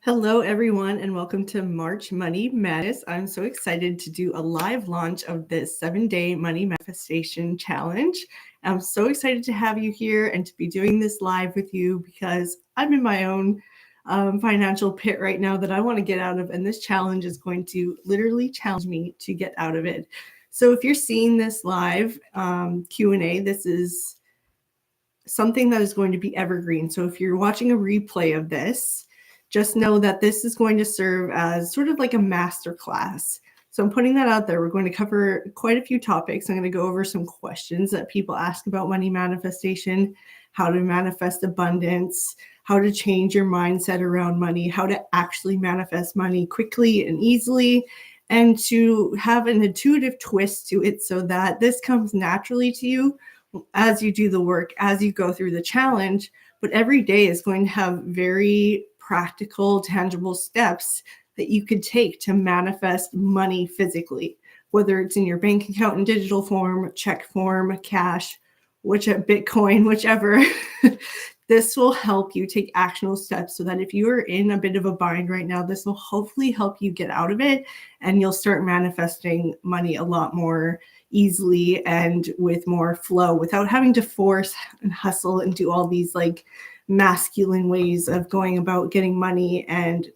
Hello, everyone, and welcome to March Money Madness. I'm so excited to do a live launch of this 7-day money manifestation challenge. I'm so excited to have you here and to be doing this live with you because I'm in my own financial pit right now that I want to get out of, and this challenge is going to literally challenge me to get out of it. So if you're seeing this live Q&A, this is something that is going to be evergreen. So if you're watching a replay of this, just know that this is going to serve as sort of like a master class. So I'm putting that out there. We're going to cover quite a few topics. I'm going to go over some questions that people ask about money manifestation, how to manifest abundance, how to change your mindset around money, how to actually manifest money quickly and easily, and to have an intuitive twist to it so that this comes naturally to you as you do the work, as you go through the challenge. But every day is going to have very practical, tangible steps that you could take to manifest money physically, whether it's in your bank account in digital form, check form, cash, Bitcoin, whichever. This will help you take actionable steps so that if you are in a bit of a bind right now, this will hopefully help you get out of it and you'll start manifesting money a lot more easily and with more flow without having to force and hustle and do all these like masculine ways of going about getting money. And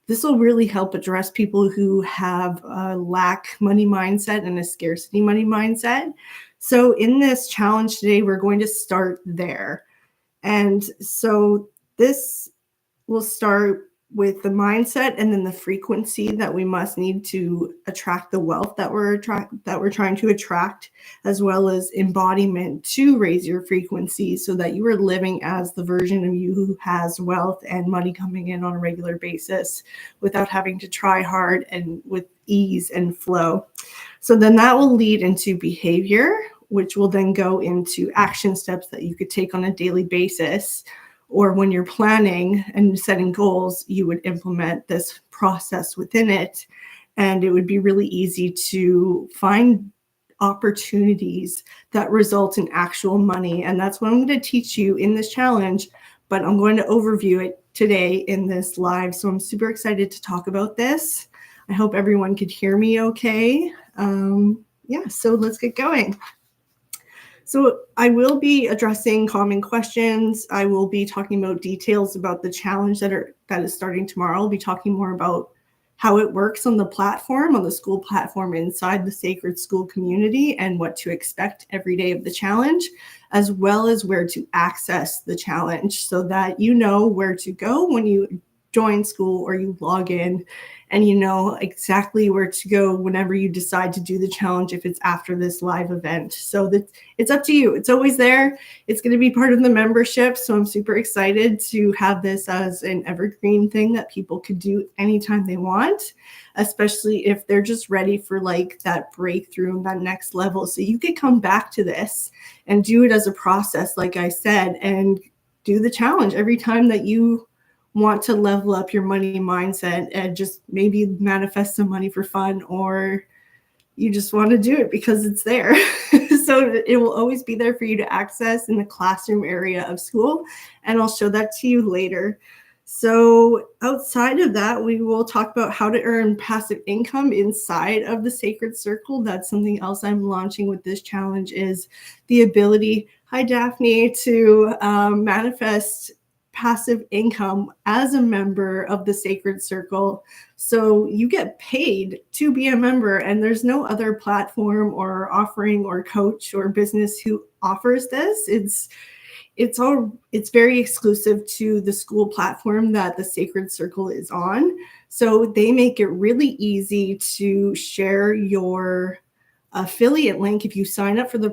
this will really help address people who have a lack money mindset and a scarcity money mindset. So in this challenge today, we're going to start there. And so this will start with the mindset and then the frequency that we must need to attract the wealth that we're trying to attract, as well as embodiment to raise your frequency so that you are living as the version of you who has wealth and money coming in on a regular basis without having to try hard and with ease and flow. So then that will lead into behavior, which will then go into action steps that you could take on a daily basis. Or when you're planning and setting goals, you would implement this process within it. And it would be really easy to find opportunities that result in actual money. And that's what I'm going to teach you in this challenge, but I'm going to overview it today in this live. So I'm super excited to talk about this. I hope everyone could hear me okay. So let's get going. So I will be addressing common questions. I will be talking about details about the challenge that is starting tomorrow. I'll be talking more about how it works on the platform, on the school platform inside the Sacred School community, and what to expect every day of the challenge, as well as where to access the challenge so that you know where to go when you join school or you log in, and you know exactly where to go whenever you decide to do the challenge if it's after this live event. So that it's up to you. It's always there. It's going to be part of the membership. So I'm super excited to have this as an evergreen thing that people could do anytime they want, especially if they're just ready for like that breakthrough and that next level. So you could come back to this and do it as a process, like I said, and do the challenge every time that you want to level up your money mindset and just maybe manifest some money for fun, or you just want to do it because it's there. So it will always be there for you to access in the classroom area of school, and I'll show that to you later. So outside of that, we will talk about how to earn passive income inside of the Sacred Circle. That's something else I'm launching with this challenge, is the ability, hi Daphne, to manifest passive income as a member of the Sacred Circle. So you get paid to be a member, and there's no other platform or offering or coach or business who offers this. It's very exclusive to the school platform that the Sacred Circle is on. So they make it really easy to share your affiliate link if you sign up for the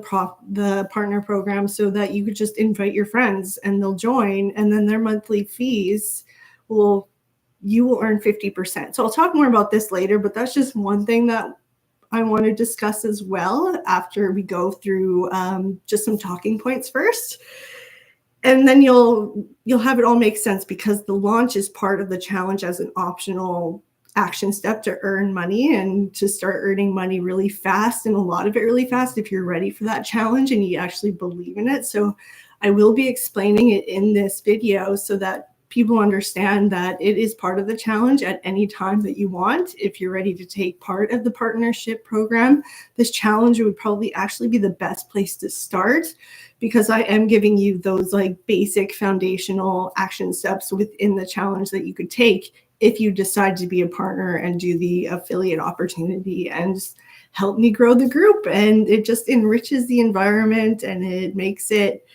partner program, so that you could just invite your friends and they'll join, and then their monthly fees you will earn 50%. So I'll talk more about this later, but that's just one thing that I want to discuss as well after we go through just some talking points first. And then you'll have it all make sense, because the launch is part of the challenge as an optional action step to earn money and to start earning money really fast, and a lot of it really fast if you're ready for that challenge and you actually believe in it. So I will be explaining it in this video so that people understand that it is part of the challenge at any time that you want. If you're ready to take part of the partnership program, this challenge would probably actually be the best place to start, because I am giving you those like basic foundational action steps within the challenge that you could take if you decide to be a partner and do the affiliate opportunity and just help me grow the group. And it just enriches the environment, and it makes it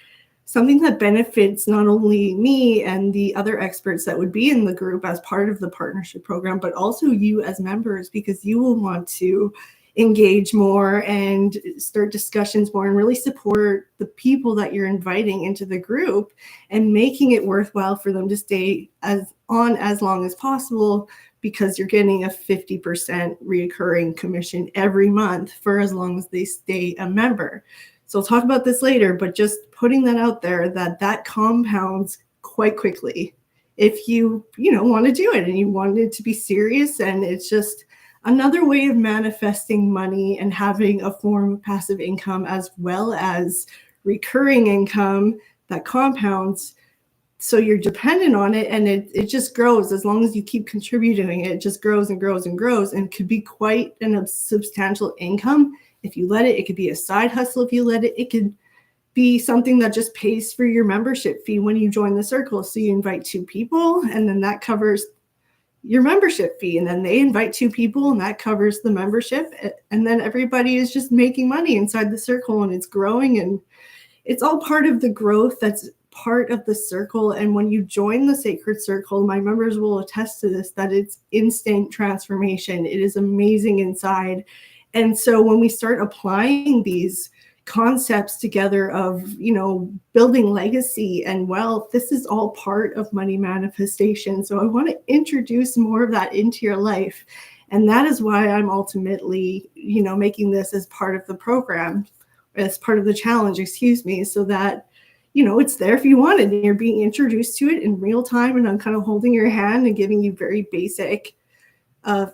something that benefits not only me and the other experts that would be in the group as part of the partnership program, but also you as members, because you will want to engage more and start discussions more and really support the people that you're inviting into the group and making it worthwhile for them to stay as long as possible, because you're getting a 50% recurring commission every month for as long as they stay a member. So I'll talk about this later, but just putting that out there, that compounds quite quickly if you want to do it and you want it to be serious. And it's just another way of manifesting money and having a form of passive income as well as recurring income that compounds. So you're dependent on it, and it just grows. As long as you keep contributing, it just grows and grows and grows, and could be quite a substantial income if you let it. It could be a side hustle if you let it. It could be something that just pays for your membership fee when you join the circle. So you invite 2 people, and then that covers your membership fee, and then they invite 2 people, and that covers the membership, and then everybody is just making money inside the circle, and it's growing, and it's all part of the growth that's part of the circle. And when you join the Sacred Circle, my members will attest to this, that it's instant transformation. It is amazing inside. And so when we start applying these concepts together of, building legacy and wealth, this is all part of money manifestation. So I want to introduce more of that into your life. And that is why I'm ultimately, making this as part of the program, as part of the challenge, so that, it's there if you want it, and you're being introduced to it in real time. And I'm kind of holding your hand and giving you very basic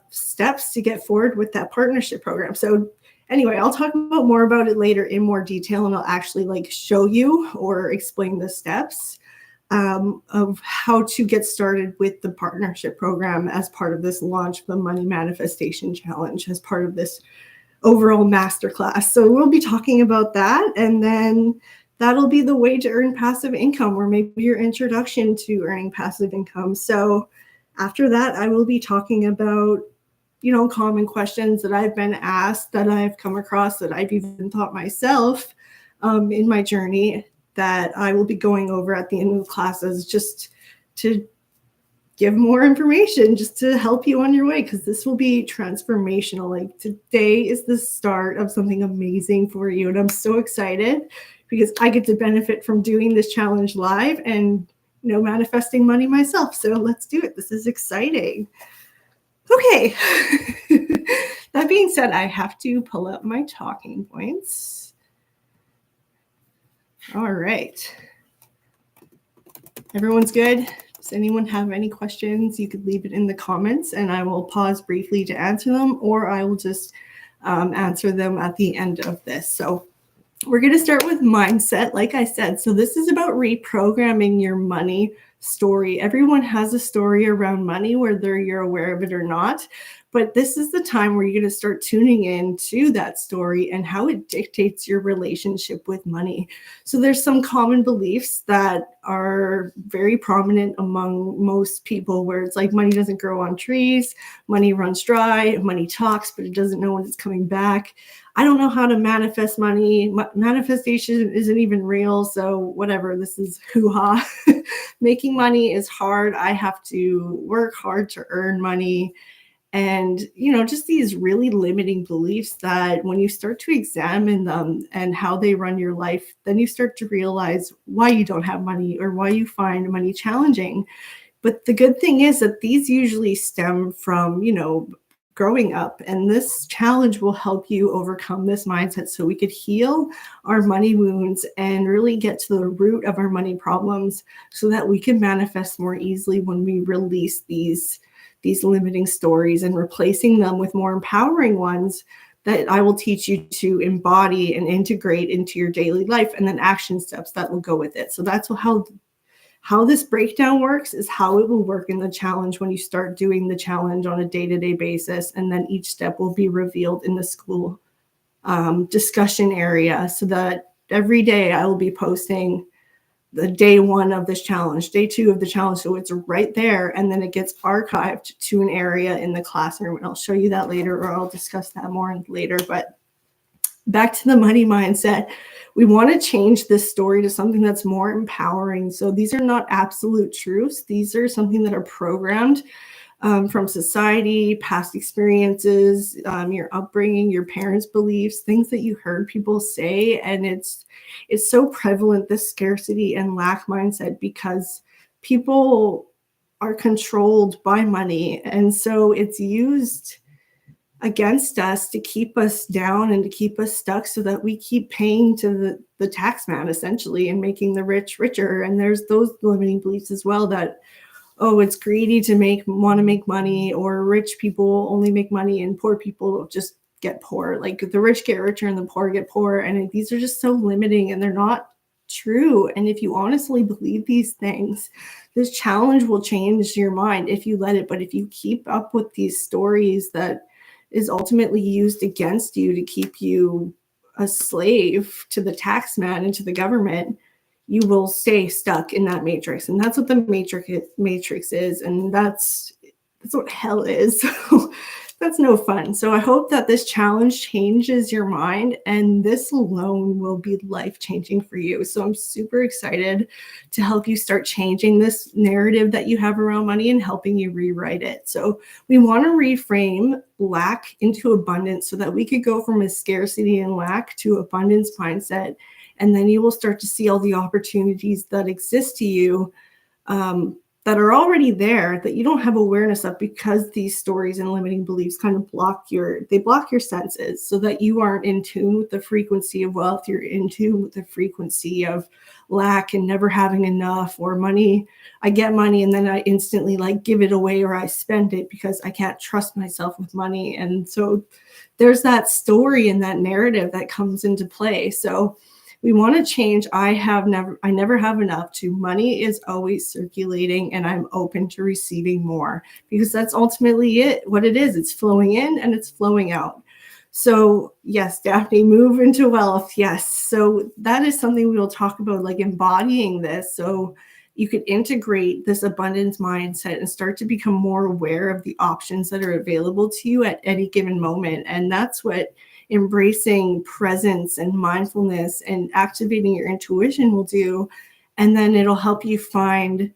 steps to get forward with that partnership program. So anyway, I'll talk more about it later in more detail, and I'll actually show you or explain the steps of how to get started with the partnership program as part of this launch of the Money Manifestation Challenge, as part of this overall masterclass. So we'll be talking about that, and then that'll be the way to earn passive income, or maybe your introduction to earning passive income. So after that, I will be talking about, common questions that I've been asked, that I've come across, that I've even thought myself in my journey, that I will be going over at the end of the classes, just to give more information, just to help you on your way, because this will be transformational. Today is the start of something amazing for you. And I'm so excited because I get to benefit from doing this challenge live and, manifesting money myself. So let's do it. This is exciting. Okay. That being said, I have to pull up my talking points. All right. Everyone's good? Does anyone have any questions? You could leave it in the comments, and I will pause briefly to answer them, or I will just answer them at the end of this. So we're going to start with mindset, like I said. So this is about reprogramming your money story. Everyone has a story around money, whether you're aware of it or not. But this is the time where you're going to start tuning in to that story and how it dictates your relationship with money. So there's some common beliefs that are very prominent among most people, where it's like money doesn't grow on trees, money runs dry, money talks, but it doesn't know when it's coming back. I don't know how to manifest money. Manifestation isn't even real. So whatever, this is hoo-ha. Making money is hard. I have to work hard to earn money. And, just these really limiting beliefs that when you start to examine them and how they run your life, then you start to realize why you don't have money or why you find money challenging. But the good thing is that these usually stem from, growing up, and this challenge will help you overcome this mindset so we could heal our money wounds and really get to the root of our money problems, so that we can manifest more easily when we release these limiting stories and replacing them with more empowering ones that I will teach you to embody and integrate into your daily life, and then action steps that will go with it. So that's How this breakdown works is how it will work in the challenge when you start doing the challenge on a day-to-day basis. And then each step will be revealed in the school discussion area, so that every day I will be posting the day 1 of this challenge, day 2 of the challenge. So it's right there. And then it gets archived to an area in the classroom. And I'll show you that later, or I'll discuss that more later. But back to the money mindset, we want to change this story to something that's more empowering. So these are not absolute truths. These are something that are programmed from society, past experiences, your upbringing, your parents' beliefs, things that you heard people say. And it's so prevalent, this scarcity and lack mindset, because people are controlled by money. And so it's used against us to keep us down and to keep us stuck, so that we keep paying to the tax man, essentially, and making the rich richer. And there's those limiting beliefs as well, that it's greedy to want to make money, or rich people only make money and poor people just get poor. Like the rich get richer and the poor get poor. And these are just so limiting, and they're not true. And if you honestly believe these things, this challenge will change your mind if you let it. But if you keep up with these stories that is ultimately used against you to keep you a slave to the tax man and to the government, you will stay stuck in that matrix. And that's what the matrix is. And that's what hell is. So that's no fun. So I hope that this challenge changes your mind, and this alone will be life-changing for you. So I'm super excited to help you start changing this narrative that you have around money and helping you rewrite it. So we want to reframe lack into abundance, so that we could go from a scarcity and lack to abundance mindset. And then you will start to see all the opportunities that exist to you, that are already there, that you don't have awareness of, because these stories and limiting beliefs kind of block your senses, so that you aren't in tune with the frequency of wealth. You're in tune with the frequency of lack and never having enough, or money. I get money and then I instantly give it away, or I spend it because I can't trust myself with money. And so there's that story and that narrative that comes into play. So we want to change I never have enough to money is always circulating, and I'm open to receiving more, because that's ultimately what it is. It's flowing in and it's flowing out. So yes, Daphne, move into wealth. Yes. So that is something we will talk about, embodying this. So you could integrate this abundance mindset and start to become more aware of the options that are available to you at any given moment. And that's what embracing presence and mindfulness and activating your intuition will do. And then it'll help you find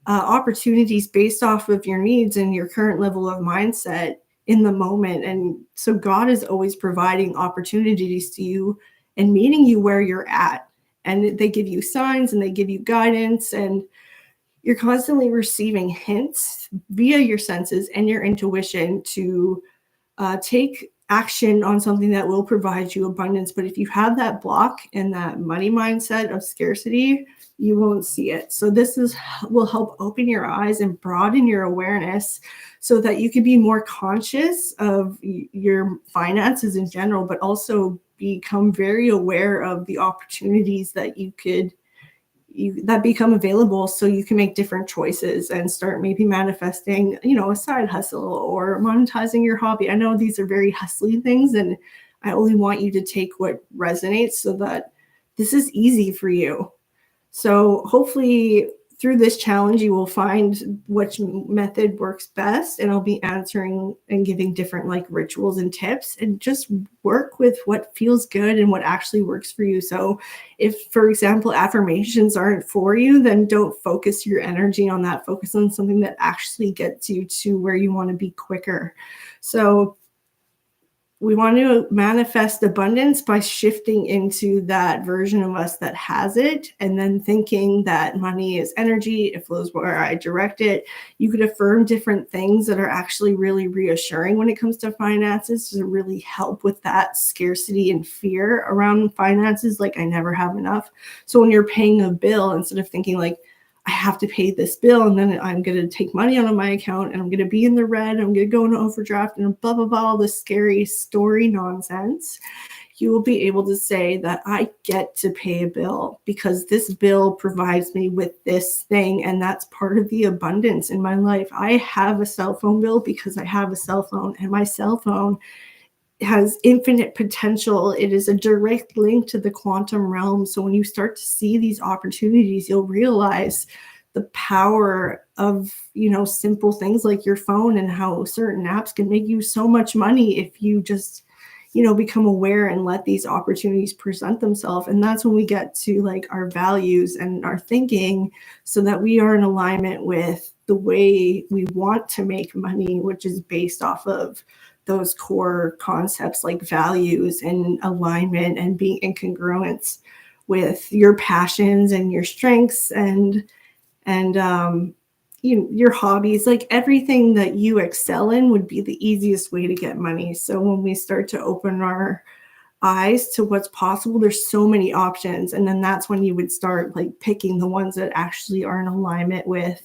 opportunities based off of your needs and your current level of mindset in the moment. And so God is always providing opportunities to you and meeting you where you're at. And they give you signs and they give you guidance, and you're constantly receiving hints via your senses and your intuition to take action on something that will provide you abundance. But if you have that block and that money mindset of scarcity, you won't see it. So this will help open your eyes and broaden your awareness, so that you can be more conscious of your finances in general, but also become very aware of the opportunities that that become available, so you can make different choices and start maybe manifesting, a side hustle or monetizing your hobby. I know these are very hustly things, and I only want you to take what resonates, so that this is easy for you. So hopefully through this challenge, you will find which method works best, and I'll be answering and giving different rituals and tips, and just work with what feels good and what actually works for you. So if, for example, affirmations aren't for you, then don't focus your energy on that. Focus on something that actually gets you to where you want to be quicker. So we want to manifest abundance by shifting into that version of us that has it, and then thinking that money is energy. It flows where I direct it. You could affirm different things that are actually really reassuring when it comes to finances, to really help with that scarcity and fear around finances, I never have enough. So when you're paying a bill, instead of thinking I have to pay this bill, and then I'm going to take money out of my account, and I'm going to be in the red, I'm going to go into overdraft, and blah, blah, blah, all this scary story nonsense. you will be able to say that I get to pay a bill because this bill provides me with this thing. And that's part of the abundance in my life. I have a cell phone bill because I have a cell phone, and my cell phone has infinite potential. It is a direct link to the quantum realm. So when you start to see these opportunities, you'll realize the power of, simple things like your phone, and how certain apps can make you so much money if you just, become aware and let these opportunities present themselves. And that's when we get to like our values and our thinking, so that we are in alignment with the way we want to make money, which is based off of those core concepts like values and alignment and being in congruence with your passions and your strengths and your hobbies. Like everything that you excel in would be the easiest way to get money. So when we start to open our eyes to what's possible, there's so many options, and then that's when you would start like picking the ones that actually are in alignment with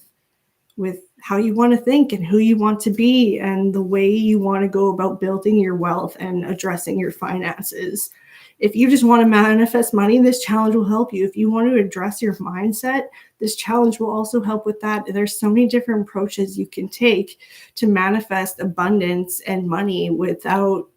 how you want to think and who you want to be and the way you want to go about building your wealth and addressing your finances. If you just want to manifest money, this challenge will help you. If you want to address your mindset, this challenge will also help with that. There's so many different approaches you can take to manifest abundance and money without,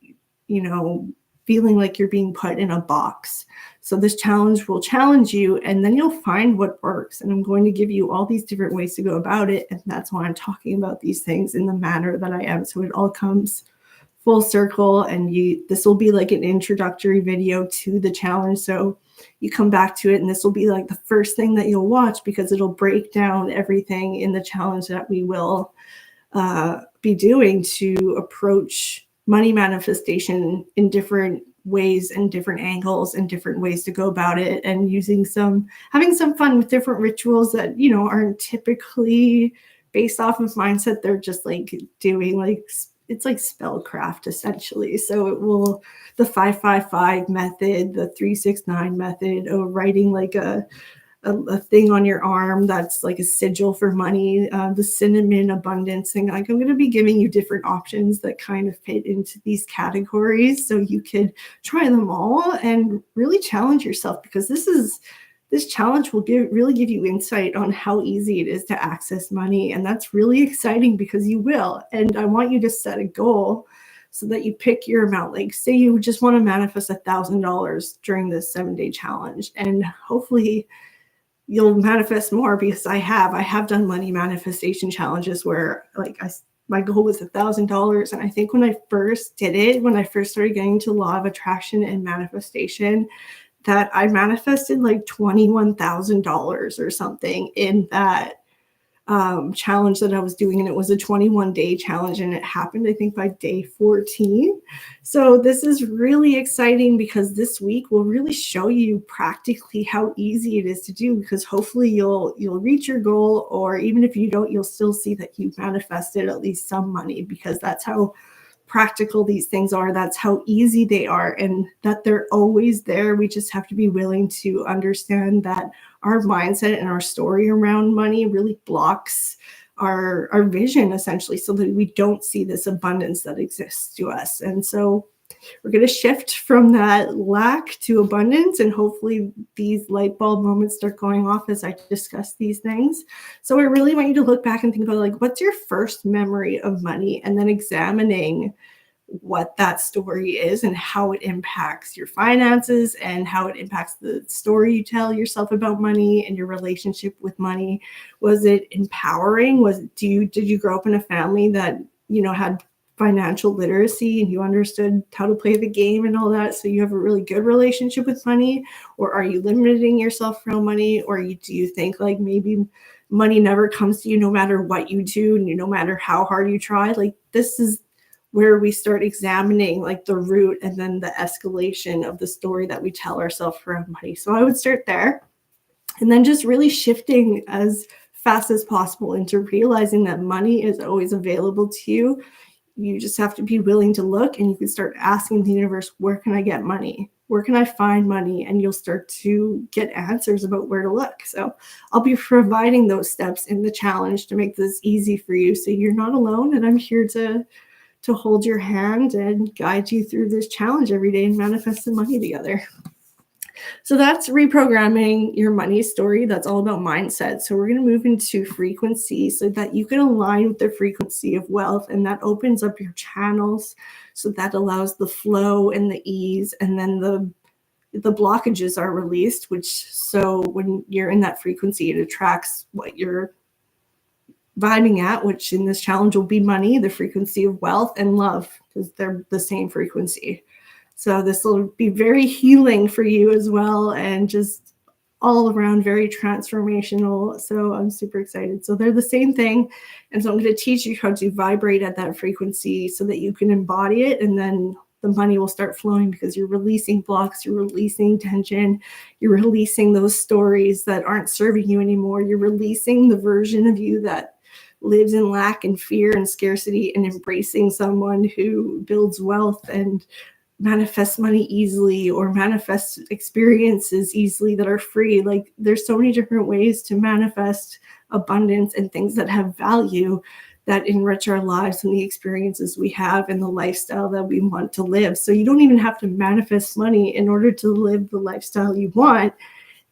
feeling like you're being put in a box. So this challenge will challenge you, and then you'll find what works. And I'm going to give you all these different ways to go about it. And that's why I'm talking about these things in the manner that I am. So it all comes full circle, and this will be like an introductory video to the challenge. So you come back to it, and this will be like the first thing that you'll watch, because it'll break down everything in the challenge that we will be doing to approach money manifestation in different ways and different angles and different ways to go about it, and having some fun with different rituals that, aren't typically based off of mindset. They're just like doing it's like spellcraft essentially. So the 555 method, the 369 method, or writing like a thing on your arm that's like a sigil for money, the cinnamon abundance thing. Like, I'm going to be giving you different options that kind of fit into these categories, so you could try them all and really challenge yourself, because this challenge will really give you insight on how easy it is to access money. And that's really exciting, because you will. And I want you to set a goal so that you pick your amount. Like, say you just want to manifest $1,000 during this 7-day challenge, and hopefully you'll manifest more, because I have done money manifestation challenges where like my goal was $1,000. And I think when I first started getting to law of attraction and manifestation, that I manifested like $21,000 or something in that challenge that I was doing. And it was a 21-day challenge, and it happened, I think, by day 14. So this is really exciting, because this week will really show you practically how easy it is to do, because hopefully you'll reach your goal, or even if you don't, you'll still see that you've manifested at least some money, because that's how practical these things are. That's how easy they are, and that they're always there. We just have to be willing to understand that our mindset and our story around money really blocks our vision, essentially, so that we don't see this abundance that exists to us. And so we're going to shift from that lack to abundance, and hopefully these light bulb moments start going off as I discuss these things. So I really want you to look back and think about, like, what's your first memory of money, and then examining what that story is and how it impacts your finances and how it impacts the story you tell yourself about money and your relationship with money. Was it empowering? Did you grow up in a family that, had financial literacy and you understood how to play the game and all that, so you have a really good relationship with money? Or are you limiting yourself around money? Or do you think like maybe money never comes to you no matter what you do, and no matter how hard you try? Like, this is where we start examining like the root and then the escalation of the story that we tell ourselves around money. So I would start there, and then just really shifting as fast as possible into realizing that money is always available to you. You just have to be willing to look, and you can start asking the universe, where can I get money? Where can I find money? And you'll start to get answers about where to look. So I'll be providing those steps in the challenge to make this easy for you, so you're not alone. And I'm here to to hold your hand and guide you through this challenge every day and manifest some money together. So that's reprogramming your money story. That's all about mindset. So we're going to move into frequency so that you can align with the frequency of wealth, and that opens up your channels. So that allows the flow and the ease, and then the blockages are released, which so when you're in that frequency, it attracts what you're vibing at, which in this challenge will be money, the frequency of wealth, and love, because they're the same frequency. So this will be very healing for you as well, and just all around very transformational. So I'm super excited. So they're the same thing. And so I'm going to teach you how to vibrate at that frequency so that you can embody it, and then the money will start flowing because you're releasing blocks, you're releasing tension, you're releasing those stories that aren't serving you anymore. You're releasing the version of you that lives in lack and fear and scarcity, and embracing someone who builds wealth and manifest money easily, or manifest experiences easily that are free. Like, there's so many different ways to manifest abundance and things that have value that enrich our lives and the experiences we have and the lifestyle that we want to live. So you don't even have to manifest money in order to live the lifestyle you want.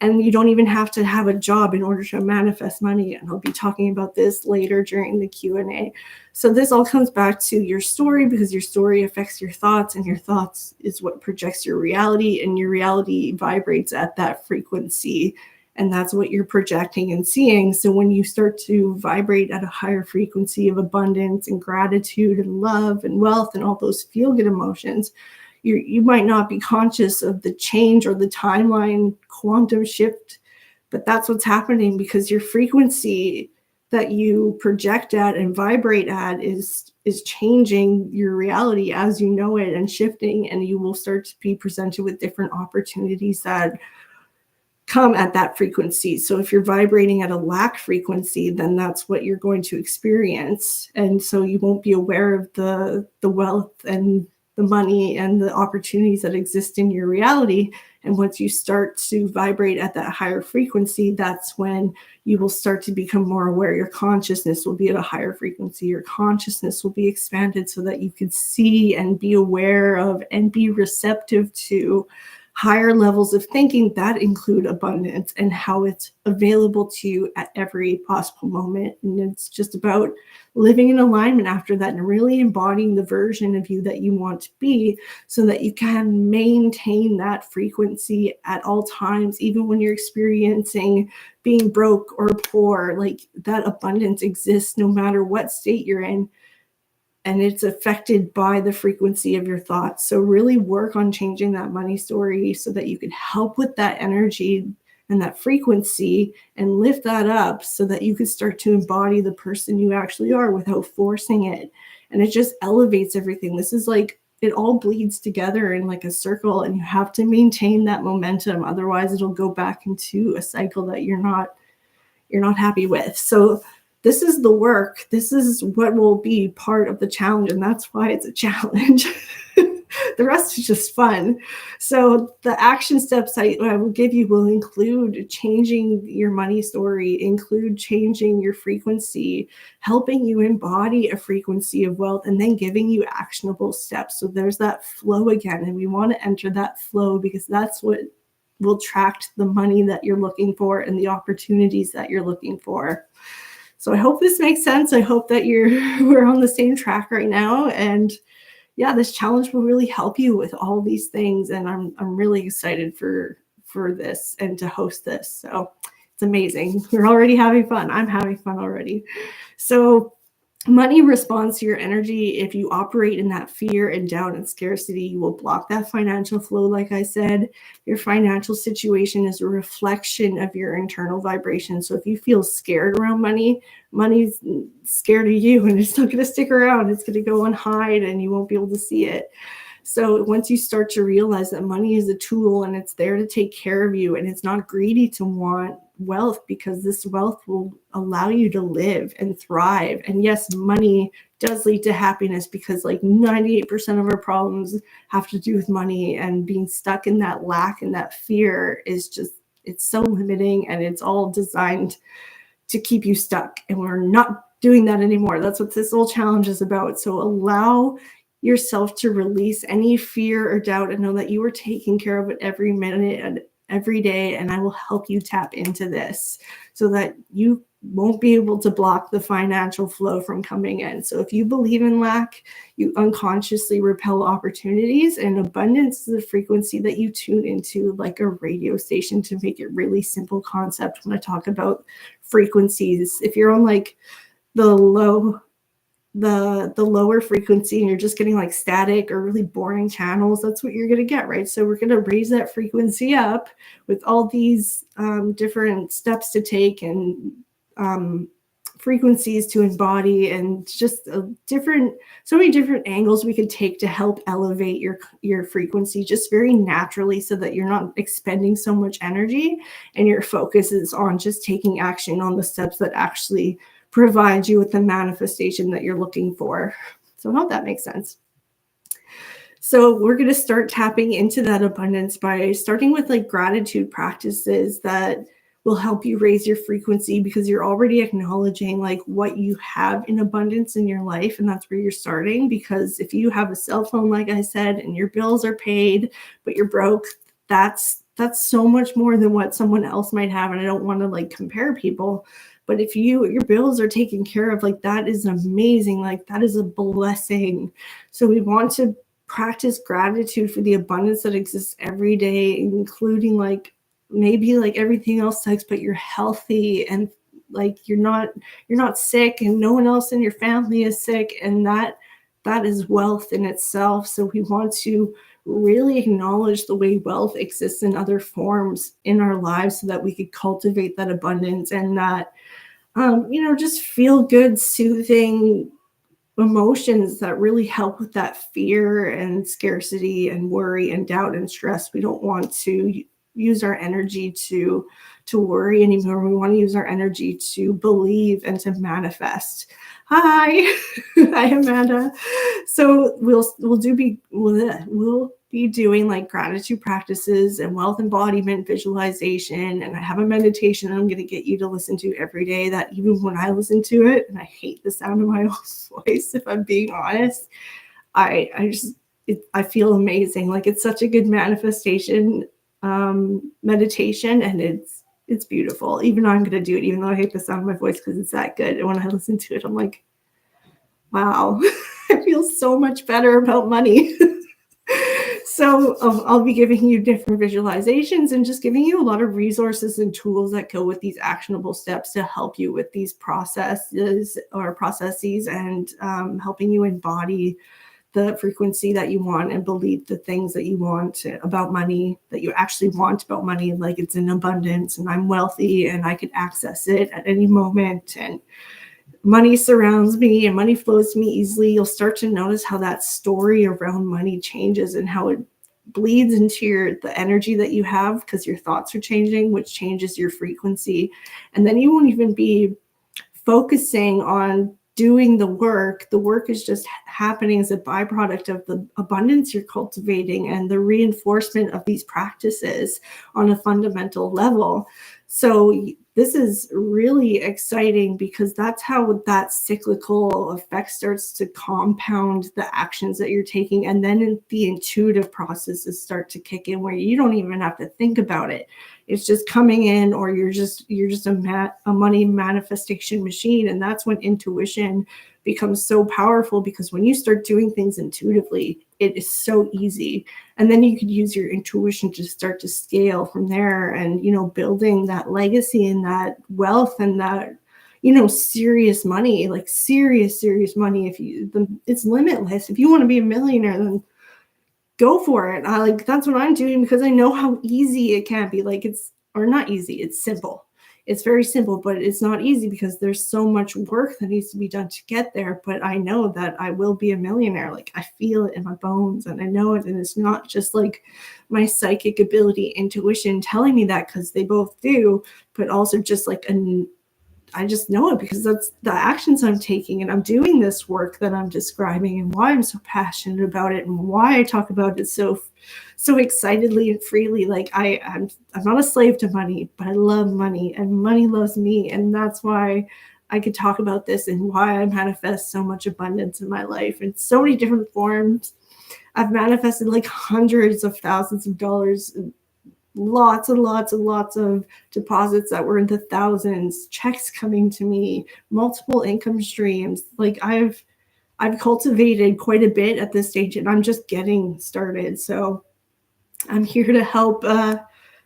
And you don't even have to have a job in order to manifest money. And I'll be talking about this later during the Q&A. So this all comes back to your story, because your story affects your thoughts, and your thoughts is what projects your reality, and your reality vibrates at that frequency. And that's what you're projecting and seeing. So when you start to vibrate at a higher frequency of abundance and gratitude and love and wealth and all those feel-good emotions, you might not be conscious of the change or the timeline quantum shift, but that's what's happening, because your frequency that you project at and vibrate at is changing your reality as you know it, and shifting, and you will start to be presented with different opportunities that come at that frequency. So if you're vibrating at a lack frequency, then that's what you're going to experience. And so you won't be aware of the wealth and the money and the opportunities that exist in your reality. And once you start to vibrate at that higher frequency, that's when you will start to become more aware. Your consciousness will be at a higher frequency. Your consciousness will be expanded so that you can see and be aware of and be receptive to higher levels of thinking that include abundance and how it's available to you at every possible moment. And it's just about living in alignment after that, and really embodying the version of you that you want to be, so that you can maintain that frequency at all times, even when you're experiencing being broke or poor. Like, that abundance exists no matter what state you're in, and it's affected by the frequency of your thoughts. So really work on changing that money story so that you can help with that energy and that frequency, and lift that up so that you can start to embody the person you actually are without forcing it. And it just elevates everything. This is like, it all bleeds together in like a circle, and you have to maintain that momentum. Otherwise it'll go back into a cycle that you're not happy with. So this is the work. This is what will be part of the challenge, and that's why it's a challenge. The rest is just fun. So the action steps I will give you will include changing your money story, include changing your frequency, helping you embody a frequency of wealth, and then giving you actionable steps. So there's that flow again, and we want to enter that flow, because that's what will attract the money that you're looking for and the opportunities that you're looking for. So I hope this makes sense. I hope that we're on the same track right now. And yeah, this challenge will really help you with all these things. And I'm really excited for this and to host this. So it's amazing. We're already having fun. I'm having fun already. So money responds to your energy. If you operate in that fear and doubt and scarcity, you will block that financial flow. Like I said, your financial situation is a reflection of your internal vibration. So if you feel scared around money, money's scared of you, and it's not going to stick around. It's going to go and hide, and you won't be able to see it. So once you start to realize that money is a tool, and it's there to take care of you, and it's not greedy to want wealth, because this wealth will allow you to live and thrive. And yes, money does lead to happiness, because like 98% of our problems have to do with money, and being stuck in that lack and that fear is just, it's so limiting, and it's all designed to keep you stuck. And we're not doing that anymore. That's what this whole challenge is about. So allow yourself to release any fear or doubt and know that you are taking care of it every minute and every day. And I will help you tap into this so that you won't be able to block the financial flow from coming in. So if you believe in lack, you unconsciously repel opportunities, and abundance is the frequency that you tune into, like a radio station, to make it really simple concept. When I talk about frequencies, if you're on like the lower frequency and you're just getting like static or really boring channels, that's what you're going to get, right? So we're going to raise that frequency up with all these different steps to take and frequencies to embody, and just so many different angles we could take to help elevate your frequency just very naturally, so that you're not expending so much energy and your focus is on just taking action on the steps that actually provide you with the manifestation that you're looking for. So I hope that makes sense. So we're going to start tapping into that abundance by starting with like gratitude practices that will help you raise your frequency, because you're already acknowledging like what you have in abundance in your life, and that's where you're starting. Because if you have a cell phone, like I said, and your bills are paid but you're broke, that's so much more than what someone else might have. And I don't want to like compare people, but if your bills are taken care of, like that is amazing. Like that is a blessing. So we want to practice gratitude for the abundance that exists every day, including like maybe like everything else sucks, but you're healthy, and like you're not sick, and no one else in your family is sick, and that is wealth in itself. So we want to really acknowledge the way wealth exists in other forms in our lives, so that we could cultivate that abundance and that just feel good, soothing emotions that really help with that fear and scarcity and worry and doubt and stress. We don't want to use our energy to worry anymore. We want to use our energy to believe and to manifest. Hi, hi Amanda. So we'll be doing like gratitude practices and wealth embodiment visualization, and I have a meditation I'm going to get you to listen to every day, that even when I listen to it and I hate the sound of my own voice, if I'm being honest, I feel amazing. Like it's such a good manifestation meditation, and it's beautiful. Even though I'm going to do it, even though I hate the sound of my voice, because it's that good. And when I listen to it, I'm like, wow, I feel so much better about money. So I'll be giving you different visualizations and just giving you a lot of resources and tools that go with these actionable steps to help you with these processes, and helping you embody the frequency that you want and believe the things that you want about money, that you actually want about money, like it's in abundance and I'm wealthy and I can access it at any moment, and money surrounds me and money flows to me easily. You'll start to notice how that story around money changes and how it bleeds into the energy that you have, because your thoughts are changing, which changes your frequency. And then you won't even be focusing on doing the work. The work is just happening as a byproduct of the abundance you're cultivating and the reinforcement of these practices on a fundamental level. So this is really exciting, because that's how that cyclical effect starts to compound the actions that you're taking. And then the intuitive processes start to kick in, where you don't even have to think about it. It's just coming in, or you're just a money manifestation machine. And that's when intuition becomes so powerful, because when you start doing things intuitively, it is so easy. And then you could use your intuition to start to scale from there, and building that legacy and that wealth and that serious money, like serious money. It's limitless. If you want to be a millionaire, then go for it. That's what I'm doing, because I know how easy it can be. Or not easy, it's simple. It's very simple, but it's not easy, because there's so much work that needs to be done to get there. But I know that I will be a millionaire. Like I feel it in my bones, and I know it. And it's not just like my psychic ability, intuition telling me that, because they both do, but also just like I just know it, because that's the actions I'm taking, and I'm doing this work that I'm describing, and why I'm so passionate about it, and why I talk about it so excitedly and freely. Like I'm not a slave to money, but I love money, and money loves me. And that's why I could talk about this and why I manifest so much abundance in my life in so many different forms. I've manifested like hundreds of thousands of dollars, lots and lots and lots of deposits that were in the thousands, checks coming to me, multiple income streams. Like I've cultivated quite a bit at this stage, and I'm just getting started. So I'm here to help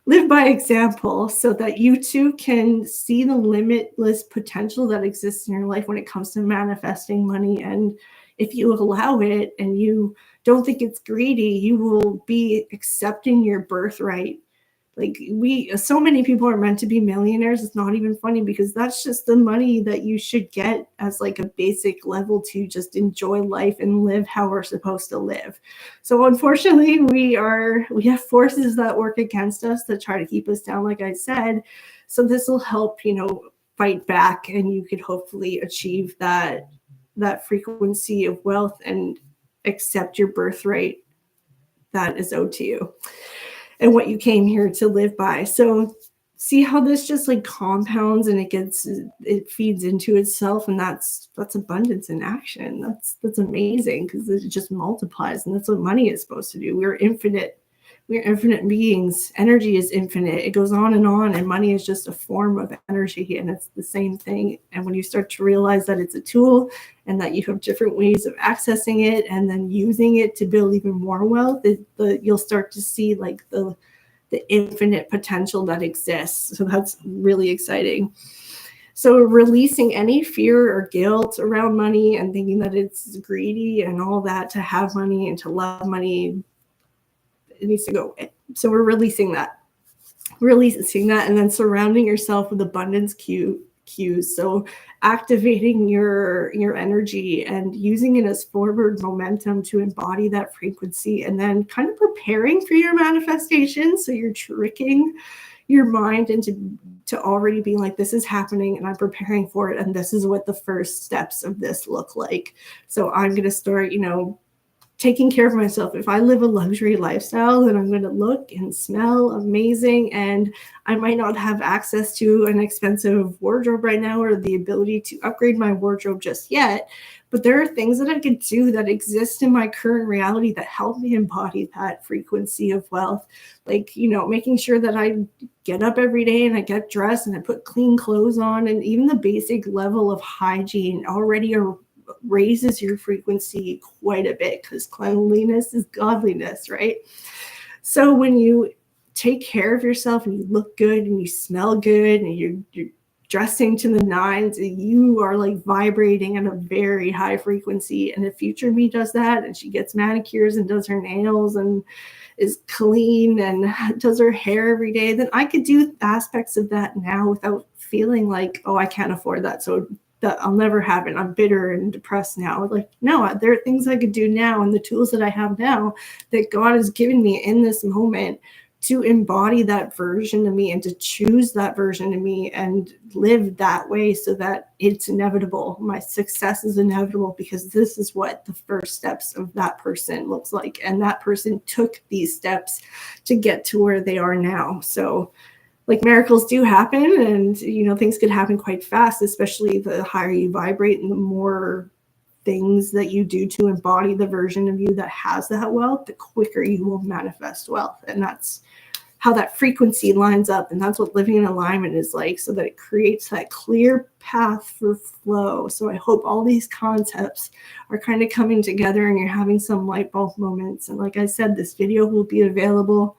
live by example so that you too can see the limitless potential that exists in your life when it comes to manifesting money. And if you allow it and you don't think it's greedy, you will be accepting your birthright. Like so many people are meant to be millionaires. It's not even funny, because that's just the money that you should get as like a basic level to just enjoy life and live how we're supposed to live. So unfortunately, we have forces that work against us that try to keep us down, like I said. So this will help, fight back, and you could hopefully achieve that frequency of wealth and accept your birthright that is owed to you and what you came here to live by. So see how this just like compounds and it feeds into itself, and that's abundance in action. That's amazing, because it just multiplies, and that's what money is supposed to do. We're infinite beings. Energy is infinite. It goes on, and money is just a form of energy, and it's the same thing. And when you start to realize that it's a tool and that you have different ways of accessing it and then using it to build even more wealth, you'll start to see like the infinite potential that exists. So that's really exciting. So releasing any fear or guilt around money and thinking that it's greedy and all that to have money and to love money, it needs to go away. So we're releasing that, and then surrounding yourself with abundance cues. So activating your energy and using it as forward momentum to embody that frequency, and then kind of preparing for your manifestation. So you're tricking your mind into already being like, this is happening and I'm preparing for it, and this is what the first steps of this look like. So I'm going to start, taking care of myself. If I live a luxury lifestyle, then I'm going to look and smell amazing, and I might not have access to an expensive wardrobe right now or the ability to upgrade my wardrobe just yet. But there are things that I could do that exist in my current reality that help me embody that frequency of wealth. Like, making sure that I get up every day and I get dressed and I put clean clothes on, and even the basic level of hygiene already raises your frequency quite a bit, because cleanliness is godliness, right? So when you take care of yourself and you look good and you smell good and you're dressing to the nines, you are like vibrating at a very high frequency. And if future me does that, and she gets manicures and does her nails and is clean and does her hair every day, then I could do aspects of that now without feeling like, oh, I can't afford that, so that I'll never have it, I'm bitter and depressed now. Like, no, there are things I could do now, and the tools that I have now that God has given me in this moment to embody that version of me and to choose that version of me and live that way, so that it's inevitable. My success is inevitable, because this is what the first steps of that person looks like. And that person took these steps to get to where they are now. So like, miracles do happen, and things could happen quite fast, especially the higher you vibrate and the more things that you do to embody the version of you that has that wealth, the quicker you will manifest wealth. And that's how that frequency lines up, and that's what living in alignment is like, so that it creates that clear path for flow. So I hope all these concepts are kind of coming together and you're having some light bulb moments. And like I said, this video will be available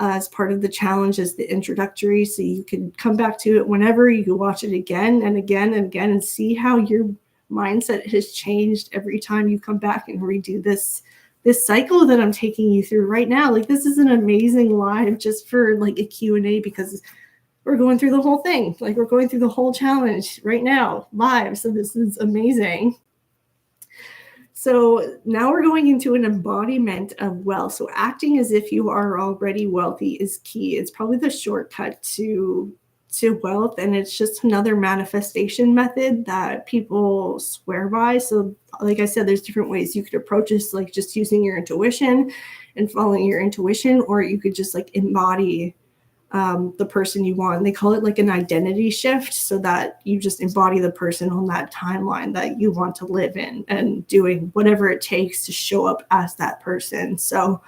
as part of the challenge as the introductory, so you can come back to it whenever. You can watch it again and again and again and see how your mindset has changed every time you come back and redo this cycle that I'm taking you through right now. Like, this is an amazing live just for like a Q&A, because we're going through the whole thing. Like, we're going through the whole challenge right now live. So this is amazing. So now we're going into an embodiment of wealth. So acting as if you are already wealthy is key. It's probably the shortcut to wealth, and it's just another manifestation method that people swear by. So like I said, there's different ways you could approach this, like just using your intuition and following your intuition, or you could just like embody the person you want. They call it like an identity shift, so that you just embody the person on that timeline that you want to live in and doing whatever it takes to show up as that person. So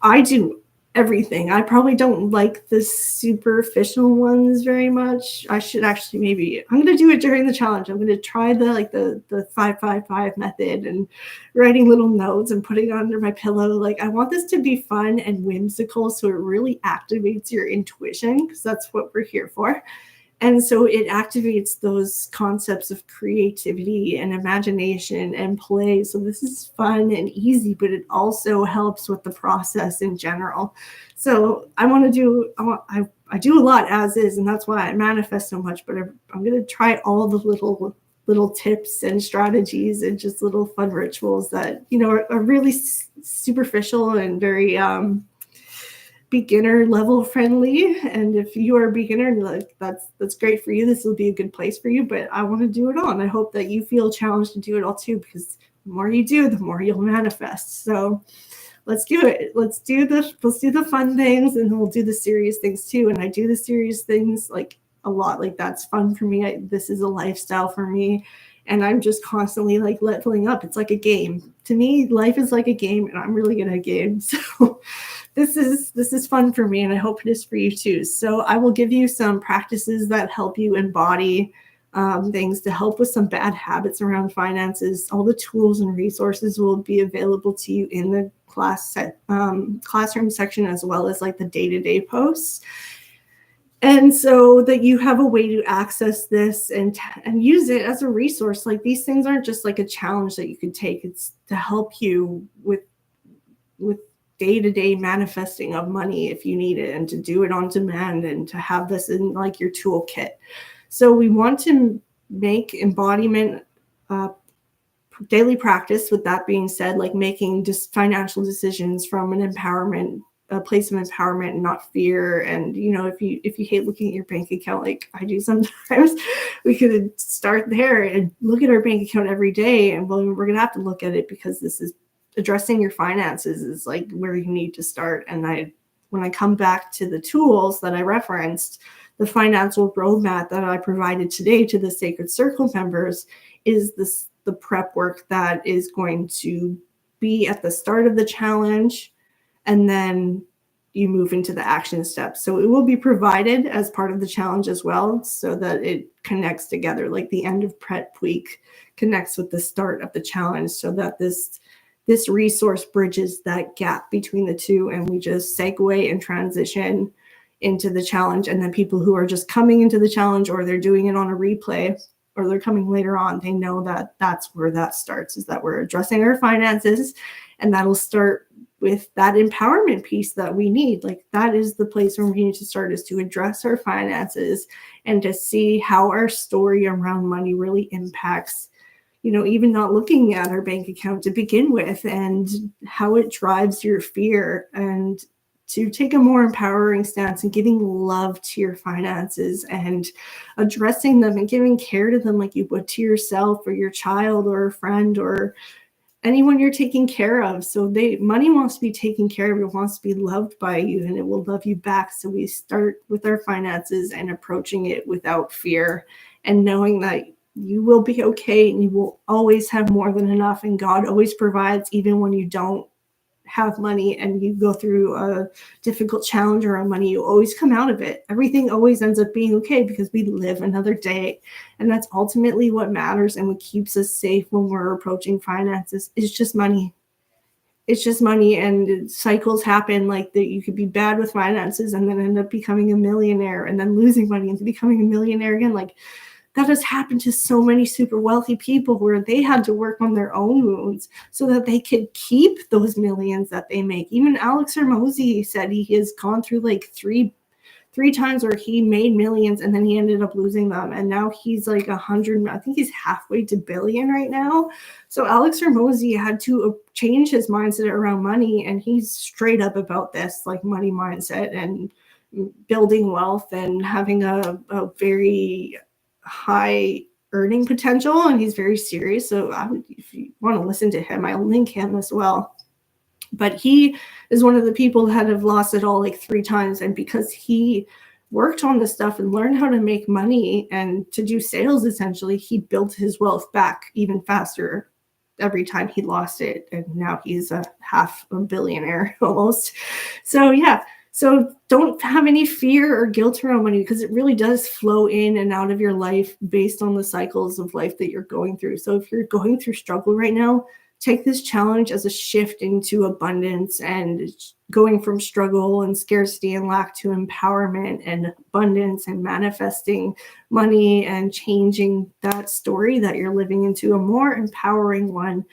I do everything. I probably don't like the superficial ones very much. I should actually, maybe I'm going to do it during the challenge. I'm going to try the 5-5-5 method and writing little notes and putting it under my pillow. Like, I want this to be fun and whimsical, so it really activates your intuition, because that's what we're here for. And so it activates those concepts of creativity and imagination and play. So this is fun and easy, but it also helps with the process in general. So I do a lot as is, and that's why I manifest so much, but I'm going to try all the little tips and strategies and just little fun rituals that, are really superficial and very, beginner level friendly. And if you are a beginner, like, that's great for you. This will be a good place for you, but I want to do it all. And I hope that you feel challenged to do it all too, because the more you do, the more you'll manifest. So let's do it. Let's do the fun things, and then we'll do the serious things too. And I do the serious things like a lot. Like, that's fun for me. This is a lifestyle for me. And I'm just constantly like leveling up. It's like a game. To me, life is like a game, and I'm really good at games. So this is fun for me, and I hope it is for you too. So I will give you some practices that help you embody things to help with some bad habits around finances. All the tools and resources will be available to you in the classroom section, as well as like the day-to-day posts. And so that you have a way to access this and use it as a resource. Like, these things aren't just like a challenge that you can take. It's to help you with day-to-day manifesting of money if you need it, and to do it on demand, and to have this in like your toolkit. So we want to make embodiment daily practice. With that being said, like making just financial decisions from a place of empowerment and not fear. And if you hate looking at your bank account like I do sometimes, we could start there and look at our bank account every day. And we're gonna have to look at it, because this is addressing your finances is like where you need to start. And when I come back to the tools that I referenced, the financial roadmap that I provided today to the Sacred Circle members is the prep work that is going to be at the start of the challenge, and then you move into the action steps. So it will be provided as part of the challenge as well, so that it connects together. Like, the end of prep week connects with the start of the challenge, so that this resource bridges that gap between the two, and we just segue and transition into the challenge. And then people who are just coming into the challenge, or they're doing it on a replay, or they're coming later on, they know that that's where that starts, is that we're addressing our finances. And that'll start with that empowerment piece that we need. Like, that is the place where we need to start, is to address our finances and to see how our story around money really impacts, even not looking at our bank account to begin with, and how it drives your fear, and to take a more empowering stance and giving love to your finances and addressing them and giving care to them like you would to yourself or your child or a friend or anyone you're taking care of. So money wants to be taken care of. It wants to be loved by you, and it will love you back. So we start with our finances and approaching it without fear, and knowing that you will be okay, and you will always have more than enough. And God always provides, even when you don't have money and you go through a difficult challenge around money, you always come out of it. Everything always ends up being okay, because we live another day. And that's ultimately what matters, and what keeps us safe when we're approaching finances. It's just money. It's just money, and cycles happen like that. You could be bad with finances and then end up becoming a millionaire, and then losing money and becoming a millionaire again. Like, that has happened to so many super wealthy people, where they had to work on their own wounds so that they could keep those millions that they make. Even Alex Hormozi said he has gone through like three times where he made millions and then he ended up losing them. And now he's like 100, I think he's halfway to billion right now. So Alex Hormozi had to change his mindset around money. And he's straight up about this, like, money mindset and building wealth and having a very high earning potential, and he's very serious. So if you want to listen to him, I'll link him as well. But he is one of the people that have lost it all like 3 times, and because he worked on this stuff and learned how to make money and to do sales, essentially, he built his wealth back even faster every time he lost it. And now he's a half a billionaire almost. So yeah. So don't have any fear or guilt around money, because it really does flow in and out of your life based on the cycles of life that you're going through. So if you're going through struggle right now, take this challenge as a shift into abundance and going from struggle and scarcity and lack to empowerment and abundance and manifesting money and changing that story that you're living into a more empowering one.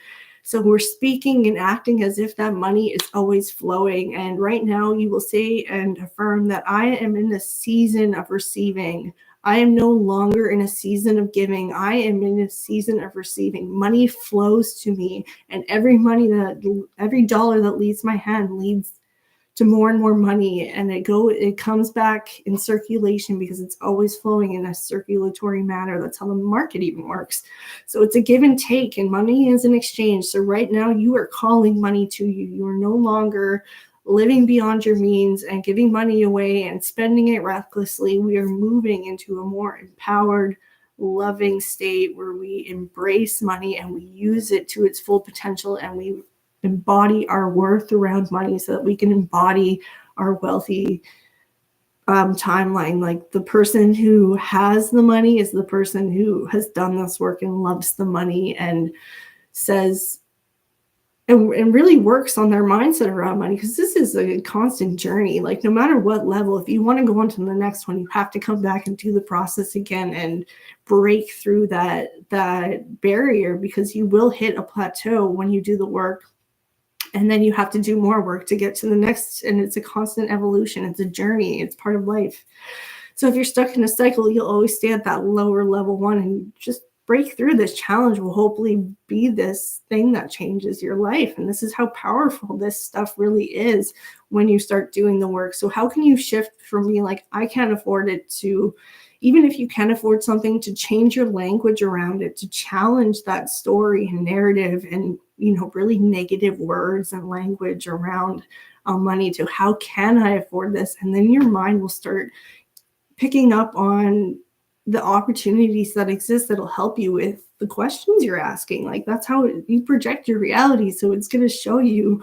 So we're speaking and acting as if that money is always flowing. And right now you will say and affirm that I am in a season of receiving. I am no longer in a season of giving. I am in a season of receiving. Money flows to me, and every dollar that leaves my hand leads to more and more money, and it comes back in circulation because it's always flowing in a circulatory manner. That's how the market even works. So it's a give and take, and money is an exchange. So right now you are calling money to you. You are no longer living beyond your means and giving money away and spending it recklessly. We are moving into a more empowered, loving state where we embrace money and we use it to its full potential, and we embody our worth around money so that we can embody our wealthy timeline. Like, the person who has the money is the person who has done this work and loves the money and says and really works on their mindset around money, because this is a constant journey. Like, no matter what level, if you want to go on to the next one, you have to come back and do the process again and break through that barrier, because you will hit a plateau when you do the work. And then you have to do more work to get to the next. And it's a constant evolution. It's a journey. It's part of life. So if you're stuck in a cycle, you'll always stay at that lower level one, and just break through. This challenge will hopefully be this thing that changes your life. And this is how powerful this stuff really is when you start doing the work. So how can you shift from being like, I can't afford it, to, even if you can afford something, to change your language around it, to challenge that story and narrative and, really negative words and language around money, to how can I afford this? And then your mind will start picking up on the opportunities that exist that'll help you with the questions you're asking. Like, that's how you project your reality. So it's going to show you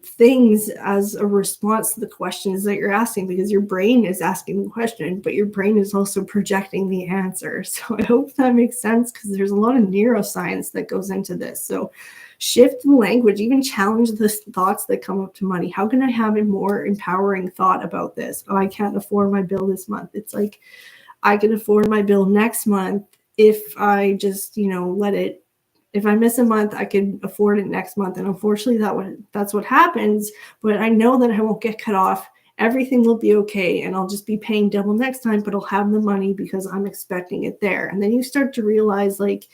things as a response to the questions that you're asking, because your brain is asking the question, but your brain is also projecting the answer. So I hope that makes sense, because there's a lot of neuroscience that goes into this. So shift the language, even challenge the thoughts that come up to money. How can I have a more empowering thought about this? Oh, I can't afford my bill this month. It's like, I can afford my bill next month if I just, let it. If I miss a month, I can afford it next month. And unfortunately, that's what happens. But I know that I won't get cut off. Everything will be okay. And I'll just be paying double next time, but I'll have the money because I'm expecting it there. And then you start to realize, like,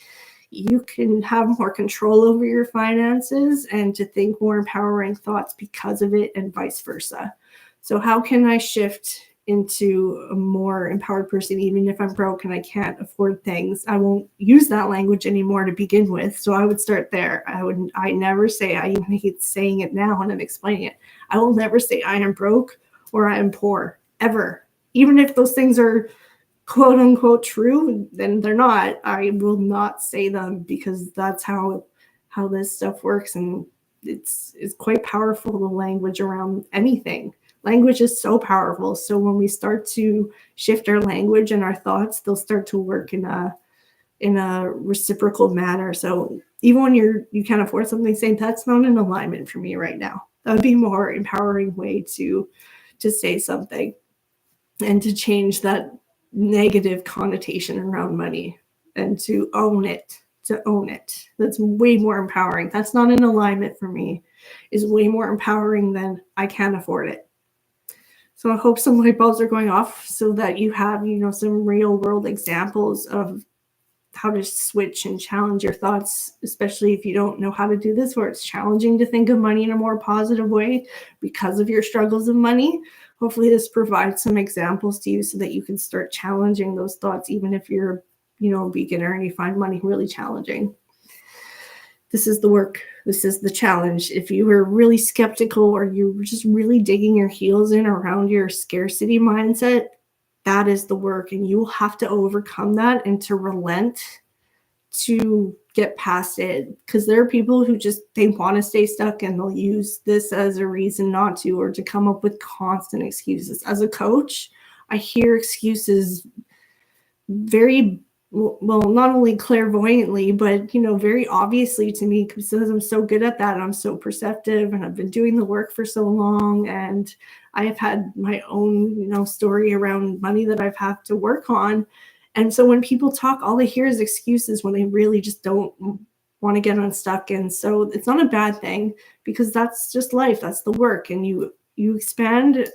you can have more control over your finances and to think more empowering thoughts because of it, and vice versa. So how can I shift into a more empowered person, even if I'm broke and I can't afford things? I won't use that language anymore to begin with. So I would start there. I never say, I even hate saying it now when I'm explaining it, I will never say I am broke or I am poor, ever. Even if those things are quote unquote true, then they're not. I will not say them, because that's how this stuff works. And it's quite powerful, the language around anything. Language is so powerful. So when we start to shift our language and our thoughts, they'll start to work in a reciprocal manner. So even when you can't afford something, saying that's not in alignment for me right now, that would be a more empowering way to say something and to change that negative connotation around money, and to own it. That's way more empowering. That's not in alignment for me is way more empowering than I can't afford it. So I hope some light bulbs are going off, so that you have, some real world examples of how to switch and challenge your thoughts, especially if you don't know how to do this, where it's challenging to think of money in a more positive way because of your struggles of money. Hopefully this provides some examples to you so that you can start challenging those thoughts, even if you're, a beginner and you find money really challenging. this is the work. This is the challenge. If you were really skeptical or you were just really digging your heels in around your scarcity mindset, that is the work. And you will have to overcome that and to relent to get past it. Because there are people who just, they want to stay stuck and they'll use this as a reason not to, or to come up with constant excuses. As a coach, I hear excuses very well, not only clairvoyantly, but very obviously to me, because I'm so good at that. I'm so perceptive and I've been doing the work for so long, and I have had my own story around money that I've had to work on. And so when people talk, all they hear is excuses when they really just don't want to get unstuck. And so it's not a bad thing, because that's just life. That's the work. And you expand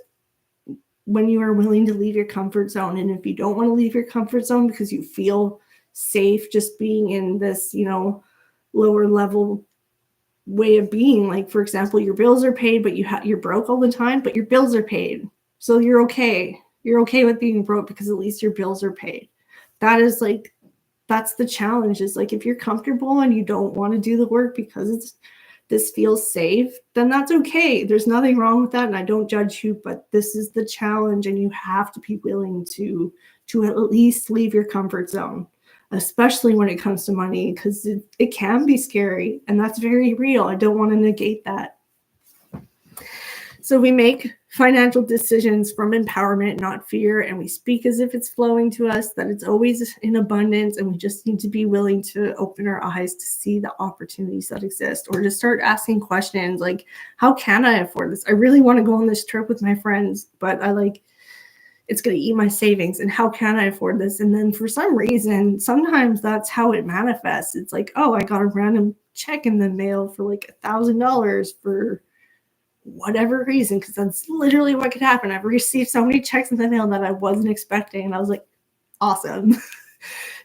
when you are willing to leave your comfort zone. And if you don't want to leave your comfort zone because you feel safe just being in this, lower level way of being, like, for example, your bills are paid, but you're broke all the time, but your bills are paid. So you're okay. You're okay with being broke because at least your bills are paid. That's the challenge, is like, if you're comfortable and you don't want to do the work because this feels safe, then that's okay. There's nothing wrong with that. And I don't judge you, but this is the challenge. And you have to be willing to at least leave your comfort zone, especially when it comes to money, because it can be scary, and that's very real. I don't want to negate that. So we make financial decisions from empowerment, not fear, and we speak as if it's flowing to us, that it's always in abundance, and we just need to be willing to open our eyes to see the opportunities that exist, or to start asking questions like, how can I afford this? I really want to go on this trip with my friends, but it's going to eat my savings, and how can I afford this? And then for some reason, sometimes that's how it manifests. It's like, oh, I got a random check in the mail for like $1,000 for whatever reason, because that's literally what could happen. I've received so many checks in the mail that I wasn't expecting, and I was like, awesome.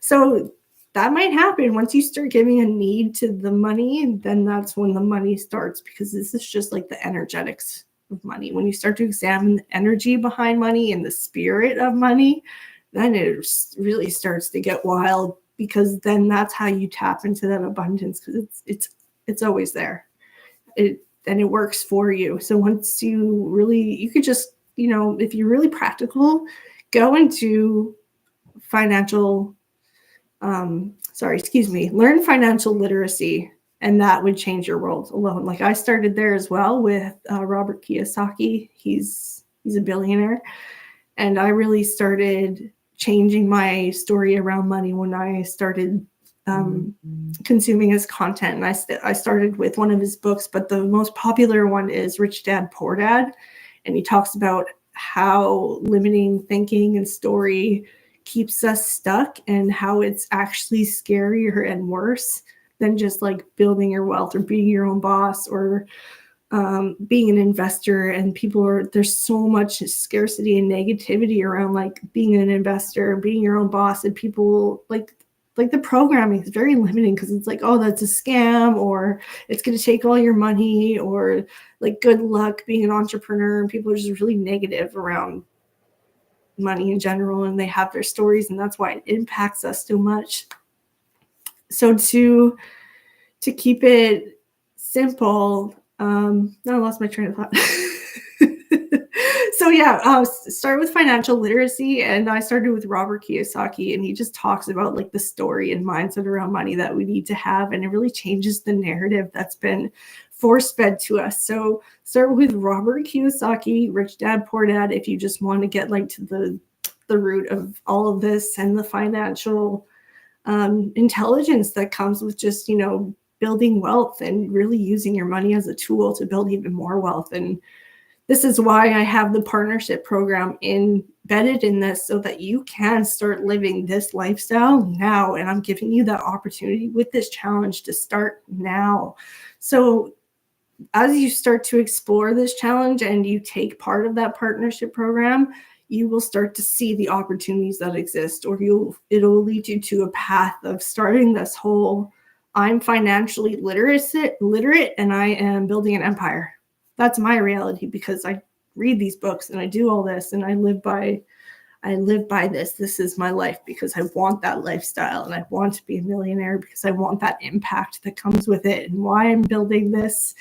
So that might happen once you start giving a need to the money, and then that's when the money starts, because this is just like the energetics of money. When you start to examine the energy behind money and the spirit of money, then it really starts to get wild, because then that's how you tap into that abundance, because it's always there. And it works for you. So once you could just, if you're really practical, go into learn financial literacy, and that would change your world alone. Like, I started there as well with Robert Kiyosaki. He's a billionaire. And I really started changing my story around money when I started consuming his content. And I started with one of his books, but the most popular one is Rich Dad, Poor Dad. And he talks about how limiting thinking and story keeps us stuck, and how it's actually scarier and worse than just like building your wealth or being your own boss or being an investor. And there's so much scarcity and negativity around like being an investor and being your own boss, and people like the programming is very limiting, because it's like, oh, that's a scam, or it's going to take all your money, or like, good luck being an entrepreneur. And people are just really negative around money in general, and they have their stories, and that's why it impacts us so much. So to keep it simple, now I lost my train of thought. So yeah, start with financial literacy, and I started with Robert Kiyosaki, and he just talks about like the story and mindset around money that we need to have, and it really changes the narrative that's been force-fed to us. So start with Robert Kiyosaki, Rich Dad, Poor Dad, if you just want to get like to the root of all of this, and the financial intelligence that comes with just building wealth and really using your money as a tool to build even more wealth. And this is why I have the partnership program embedded in this, so that you can start living this lifestyle now. And I'm giving you that opportunity with this challenge to start now. So as you start to explore this challenge and you take part of that partnership program, you will start to see the opportunities that exist, or it'll lead you to a path of starting this whole, I'm financially literate, and I am building an empire. That's my reality, because I read these books and I do all this, and I live by I live by this. This is my life because I want that lifestyle, and I want to be a millionaire because I want that impact that comes with it, and why I'm building this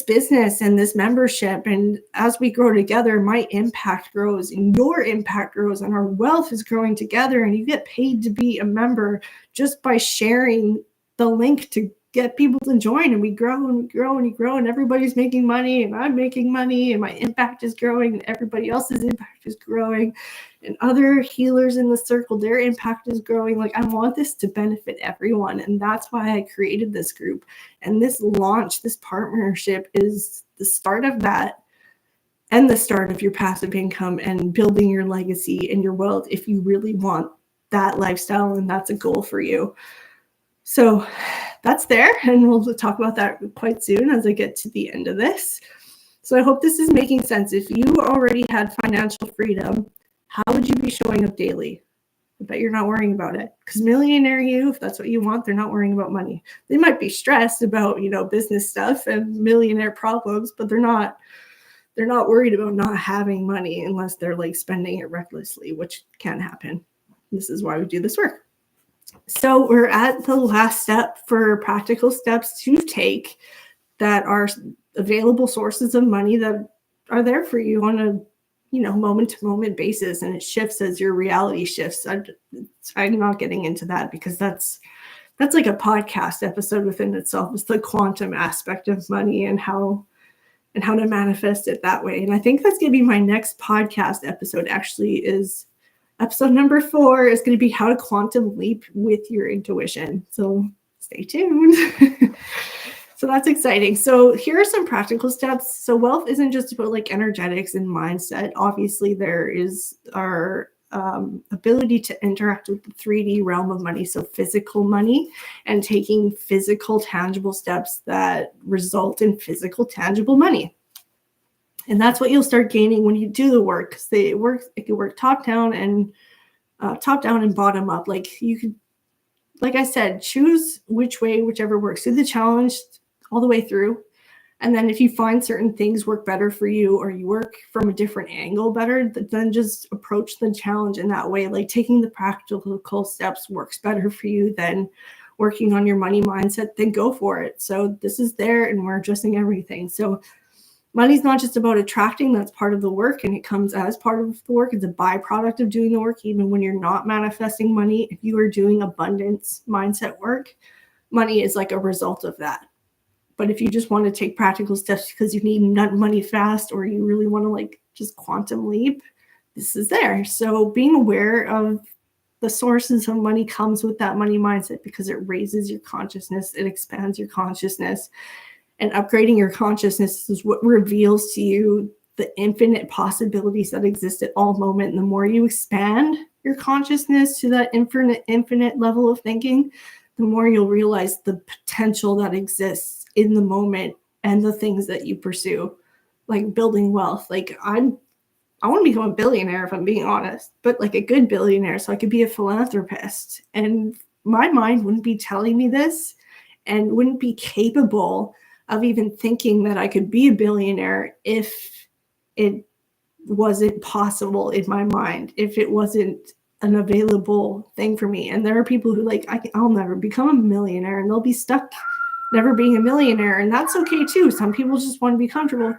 business and this membership. And as we grow together, my impact grows and your impact grows, and our wealth is growing together, and you get paid to be a member just by sharing the link to get people to join, and we grow and we grow and we grow, and everybody's making money, and I'm making money, and my impact is growing, and everybody else's impact is growing, and other healers in the circle, their impact is growing. Like, I want this to benefit everyone, and that's why I created this group. And this launch, this partnership is the start of that, and the start of your passive income and building your legacy and your wealth if you really want that lifestyle and that's a goal for you. So that's there, and we'll talk about that quite soon as I get to the end of this. So I hope this is making sense. If you already had financial freedom, how would you be showing up daily? I bet you're not worrying about it, because millionaire you, if that's what you want, they're not worrying about money. They might be stressed about, business stuff and millionaire problems, but they're not worried about not having money unless they're like spending it recklessly, which can happen. This is why we do this work. So we're at the last step for practical steps to take that are available sources of money that are there for you on a moment-to-moment basis, and it shifts as your reality shifts. I'm not getting into that because that's like a podcast episode within itself. It's the quantum aspect of money and how to manifest it that way. And I think that's going to be my next podcast episode. Actually, is episode number 4 is going to be how to quantum leap with your intuition. So stay tuned. So that's exciting. So here are some practical steps. So wealth isn't just about like energetics and mindset. Obviously, there is our ability to interact with the 3D realm of money. So physical money, and taking physical, tangible steps that result in physical, tangible money. And that's what you'll start gaining when you do the work. It can work top down and bottom up. Like, you could, like I said, choose whichever works. Do the challenge all the way through. And then if you find certain things work better for you, or you work from a different angle better, then just approach the challenge in that way. Like, taking the practical steps works better for you than working on your money mindset, then go for it. So this is there, and we're addressing everything. So money's not just about attracting. That's part of the work, and it comes as part of the work. It's a byproduct of doing the work. Even when you're not manifesting money, if you are doing abundance mindset work, money is like a result of that. But if you just want to take practical steps because you need money fast, or you really want to like just quantum leap, this is there. So being aware of the sources of money comes with that money mindset, because it raises your consciousness, it expands your consciousness. And upgrading your consciousness is what reveals to you the infinite possibilities that exist at all moment. And the more you expand your consciousness to that infinite level of thinking, the more you'll realize the potential that exists in the moment and the things that you pursue, like building wealth. Like, I want to become a billionaire, if I'm being honest, but like a good billionaire, so I could be a philanthropist. And my mind wouldn't be telling me this, and wouldn't be capable of even thinking that I could be a billionaire if it wasn't possible in my mind, if it wasn't an available thing for me. And there are people who like, I'll never become a millionaire, and they'll be stuck never being a millionaire. And that's okay too. Some people just want to be comfortable.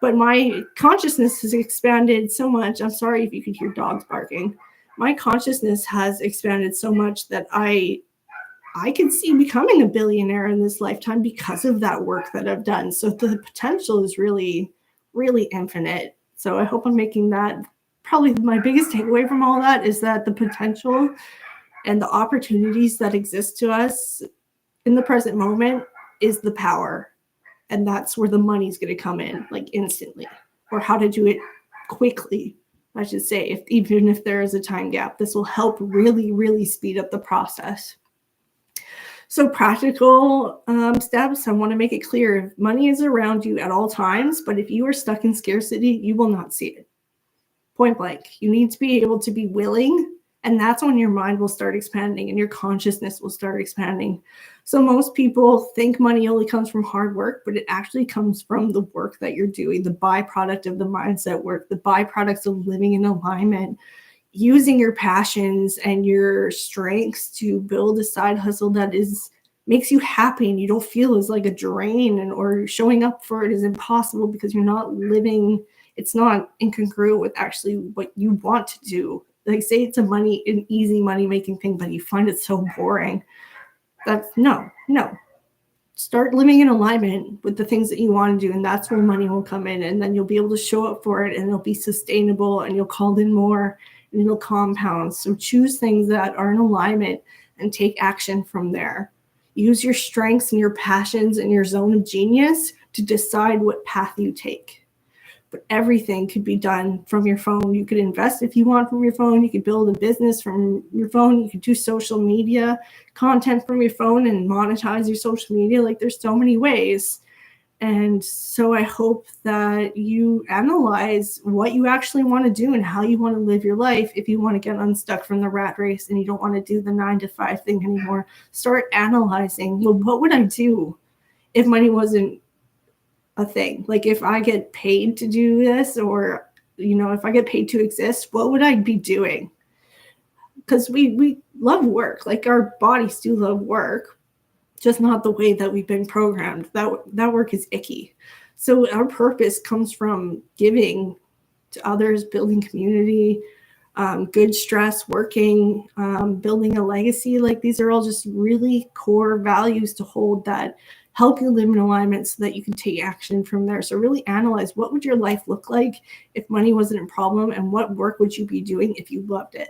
But my consciousness has expanded so much. I'm sorry if you could hear dogs barking. My consciousness has expanded so much that I can see becoming a billionaire in this lifetime because of that work that I've done. So the potential is really, really infinite. So I hope I'm making that probably my biggest takeaway from all that, is that the potential and the opportunities that exist to us in the present moment is the power. And that's where the money's going to come in, like instantly, or how to do it quickly, I should say. Even if there is a time gap, this will help really, really speed up the process. So practical steps, I want to make it clear. Money is around you at all times, but if you are stuck in scarcity, you will not see it. Point blank. You need to be able to be willing And that's when your mind will start expanding and your consciousness will start expanding. So most people think money only comes from hard work, but it actually comes from the work that you're doing, the byproduct of the mindset work, the byproducts of living in alignment, using your passions and your strengths to build a side hustle that makes you happy and you don't feel as like a drain, or showing up for it is impossible because you're not living, it's not incongruent with actually what you want to do. Like, say it's an easy money making thing, but you find it so boring. That's no. Start living in alignment with the things that you want to do, and that's where money will come in, and then you'll be able to show up for it, and it'll be sustainable, and you'll call in more, and it'll compound. So choose things that are in alignment and take action from there. Use your strengths and your passions and your zone of genius to decide what path you take. But everything could be done from your phone. You could invest if you want from your phone. You could build a business from your phone. You could do social media content from your phone and monetize your social media. Like, there's so many ways. And so I hope that you analyze what you actually want to do and how you want to live your life. If you want to get unstuck from the rat race and you don't want to do the 9-to-5 thing anymore, start analyzing, well, what would I do if money wasn't a thing? Like, if I get paid to do this, or, if I get paid to exist, what would I be doing? Because we love work. Like, our bodies do love work, just not the way that we've been programmed. That work is icky. So our purpose comes from giving to others, building community, good stress, working, building a legacy. Like, these are all just really core values to hold that help you live in alignment so that you can take action from there. So really analyze, what would your life look like if money wasn't a problem, and what work would you be doing if you loved it?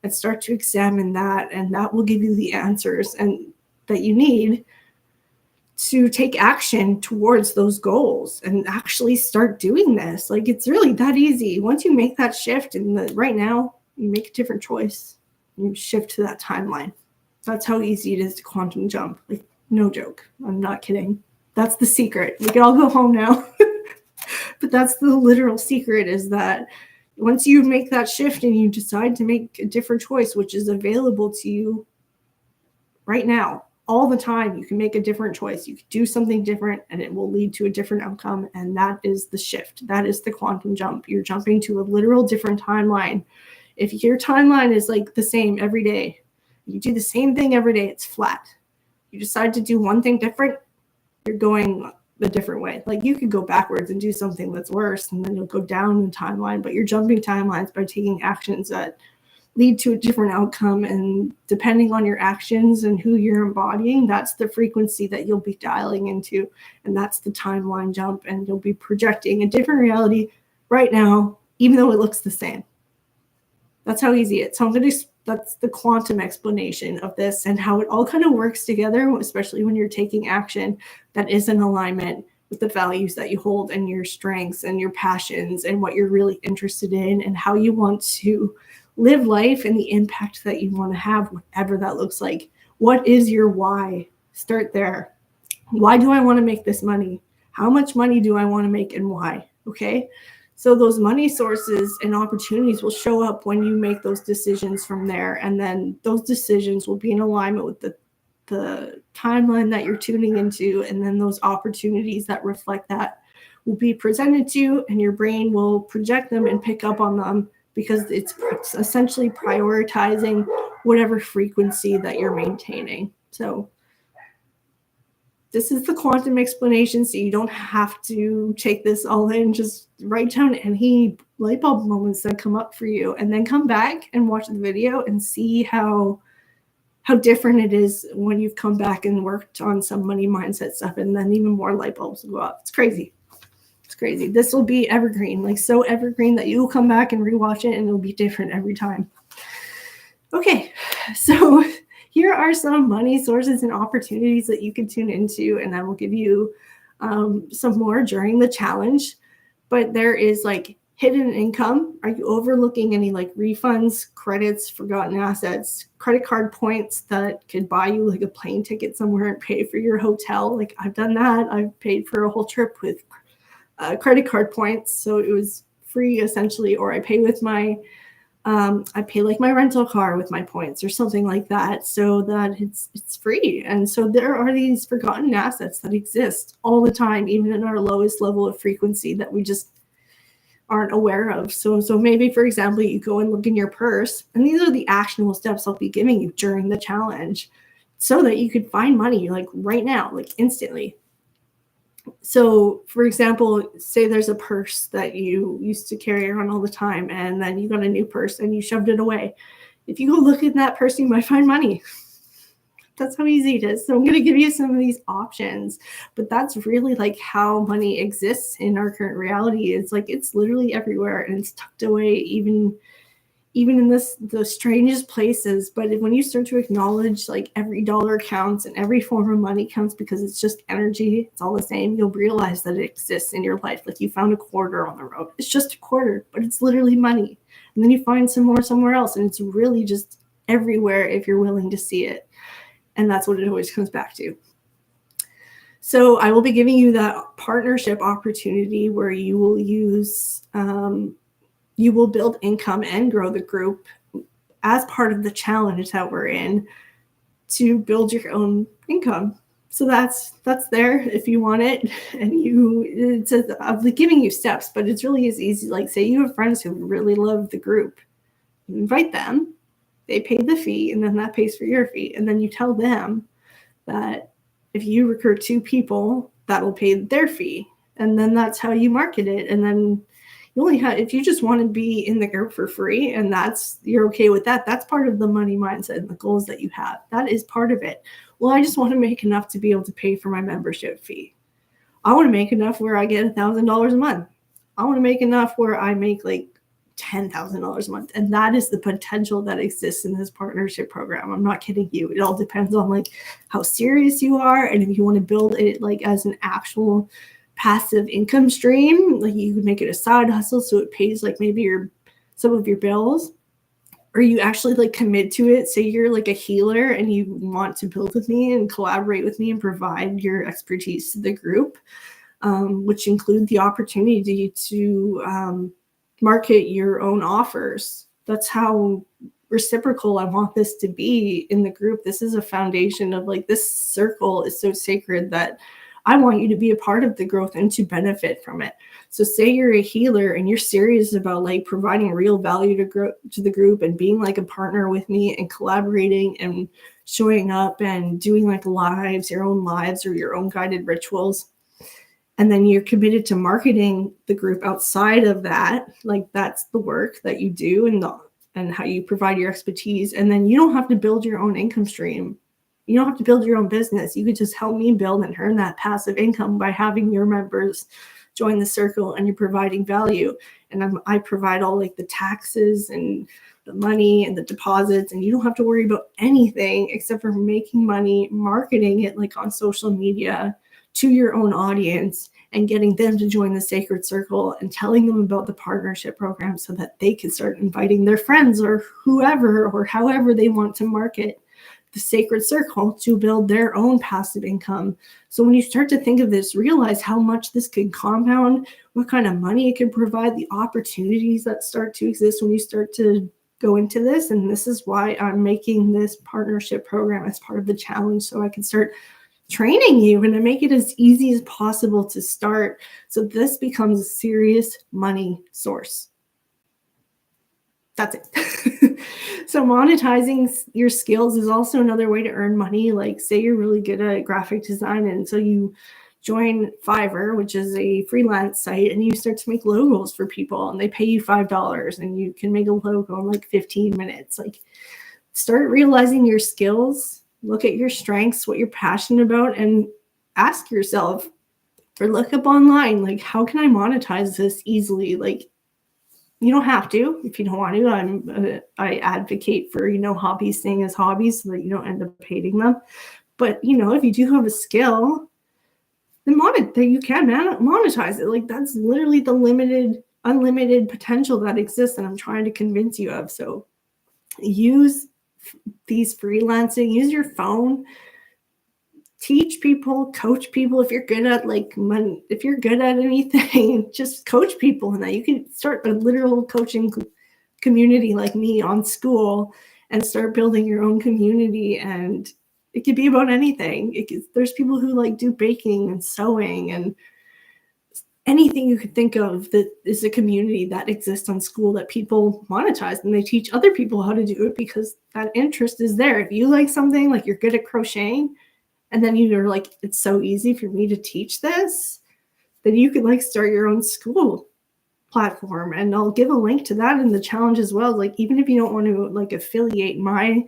And start to examine that, and that will give you the answers and that you need to take action towards those goals and actually start doing this. Like, it's really that easy. Once you make that shift, and right now you make a different choice, you shift to that timeline. That's how easy it is to quantum jump. Like, no joke. I'm not kidding. That's the secret. We can all go home now. But that's the literal secret, is that once you make that shift and you decide to make a different choice, which is available to you right now, all the time, you can make a different choice. You can do something different and it will lead to a different outcome. And that is the shift. That is the quantum jump. You're jumping to a literal different timeline. If your timeline is like the same every day, you do the same thing every day, it's flat. You decide to do one thing different, you're going a different way. Like, you could go backwards and do something that's worse, and then you'll go down the timeline, but you're jumping timelines by taking actions that lead to a different outcome. And depending on your actions and who you're embodying, that's the frequency that you'll be dialing into. And that's the timeline jump. And you'll be projecting a different reality right now, even though it looks the same. That's how easy it is. That's the quantum explanation of this, and how it all kind of works together, especially when you're taking action that is in alignment with the values that you hold, and your strengths and your passions, and what you're really interested in, and how you want to live life, and the impact that you want to have, whatever that looks like. What is your why? Start there. Why do I want to make this money? How much money do I want to make, and why? Okay. So those money sources and opportunities will show up when you make those decisions from there. And then those decisions will be in alignment with the timeline that you're tuning into. And then those opportunities that reflect that will be presented to you, and your brain will project them and pick up on them, because it's essentially prioritizing whatever frequency that you're maintaining. So this is the quantum explanation, so you don't have to take this all in. Just write down any light bulb moments that come up for you, and then come back and watch the video and see how different it is when you've come back and worked on some money mindset stuff, and then even more light bulbs will go up. It's crazy. It's crazy. This will be evergreen, like so evergreen that you will come back and rewatch it and it'll be different every time. Okay, so here are some money sources and opportunities that you can tune into, and I will give you some more during the challenge. But there is like hidden income. Are you overlooking any like refunds, credits, forgotten assets, credit card points that could buy you like a plane ticket somewhere and pay for your hotel? Like, I've done that. I've paid for a whole trip with credit card points. So it was free essentially, or I pay with my I pay like my rental car with my points or something like that, so that it's free. And so there are these forgotten assets that exist all the time, even in our lowest level of frequency, that we just aren't aware of. So maybe, for example, you go and look in your purse, and these are the actionable steps I'll be giving you during the challenge, so that you could find money like right now, like instantly. So, for example, say there's a purse that you used to carry around all the time, and then you got a new purse and you shoved it away. If you go look in that purse, you might find money. That's how easy it is. So, I'm going to give you some of these options, but that's really like how money exists in our current reality. It's like it's literally everywhere, and it's tucked away, even in the strangest places. But when you start to acknowledge like every dollar counts and every form of money counts, because it's just energy, it's all the same, you'll realize that it exists in your life. Like you found a quarter on the road, it's just a quarter, but it's literally money. And then you find some more somewhere else, and it's really just everywhere if you're willing to see it. And that's what it always comes back to. So I will be giving you that partnership opportunity where you will you will build income and grow the group as part of the challenge that we're in, to build your own income. So that's there if you want it. And I'll be giving you steps, but it's really as easy. Like, say you have friends who really love the group, you invite them, they pay the fee, and then that pays for your fee. And then you tell them that if you recruit 2 people, that'll pay their fee. And then that's how you market it. And then you only have, if you just want to be in the group for free and you're okay with that, that's part of the money mindset and the goals that you have. That is part of it. Well, I just want to make enough to be able to pay for my membership fee. I want to make enough where I get $1,000 a month. I want to make enough where I make like $10,000 a month. And that is the potential that exists in this partnership program. I'm not kidding you. It all depends on like how serious you are. And if you want to build it like as an actual passive income stream, like you could make it a side hustle so it pays like maybe some of your bills, or you actually like commit to it. Say you're like a healer and you want to build with me and collaborate with me and provide your expertise to the group, which include the opportunity to market your own offers. That's how reciprocal I want this to be in the group. This is a foundation of like, this circle is so sacred that I want you to be a part of the growth and to benefit from it. So say you're a healer and you're serious about like providing real value to the group and being like a partner with me and collaborating and showing up and doing like your own lives or your own guided rituals. And then you're committed to marketing the group outside of that. Like that's the work that you do and how you provide your expertise. And then you don't have to build your own income stream. You don't have to build your own business. You could just help me build and earn that passive income by having your members join the circle, and you're providing value. And I provide all like the taxes and the money and the deposits, and you don't have to worry about anything except for making money, marketing it like on social media to your own audience and getting them to join the sacred circle and telling them about the partnership program so that they can start inviting their friends or whoever or however they want to market the sacred circle to build their own passive income. So when you start to think of this, realize how much this could compound, what kind of money it could provide, the opportunities that start to exist when you start to go into this. And this is why I'm making this partnership program as part of the challenge, so I can start training you and to make it as easy as possible to start, so this becomes a serious money source. That's it. So monetizing your skills is also another way to earn money. Like say you're really good at graphic design, and so you join Fiverr, which is a freelance site, and you start to make logos for people, and they pay you $5 and you can make a logo in like 15 minutes. Like start realizing your skills, look at your strengths, what you're passionate about, and ask yourself or look up online, like, how can I monetize this easily? Like, you don't have to if you don't want to. I advocate for, hobbies staying as hobbies so that you don't end up hating them. But, if you do have a skill, then you can monetize it. Like that's literally the unlimited potential that exists, and I'm trying to convince you of. So use these freelancing, use your phone, teach people, coach people. If you're good at if you're good at anything, just coach people, and that you can start a literal coaching community like me on Skool and start building your own community. And it could be about anything. There's people who like do baking and sewing and anything you could think of that is a community that exists on Skool that people monetize, and they teach other people how to do it because that interest is there. If you like something, like you're good at crocheting, and then you're like, it's so easy for me to teach this, then you could like start your own Skool platform. And I'll give a link to that in the challenge as well. Like, even if you don't want to like affiliate my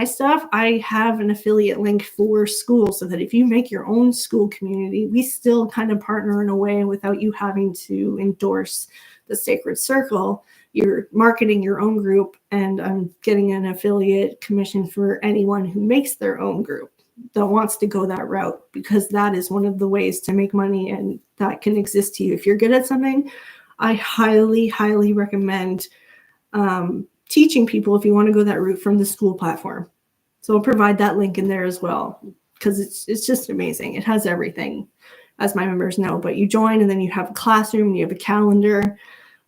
stuff, I have an affiliate link for Skool, so that if you make your own Skool community, we still kind of partner in a way without you having to endorse the Sacred Circle. You're marketing your own group, and I'm getting an affiliate commission for anyone who makes their own group that wants to go that route, because that is one of the ways to make money, and that can exist to you. If you're good at something, I highly, highly recommend teaching people if you want to go that route from the Skool platform. So I'll provide that link in there as well, because it's just amazing. It has everything, as my members know. But you join, and then you have a classroom, and you have a calendar,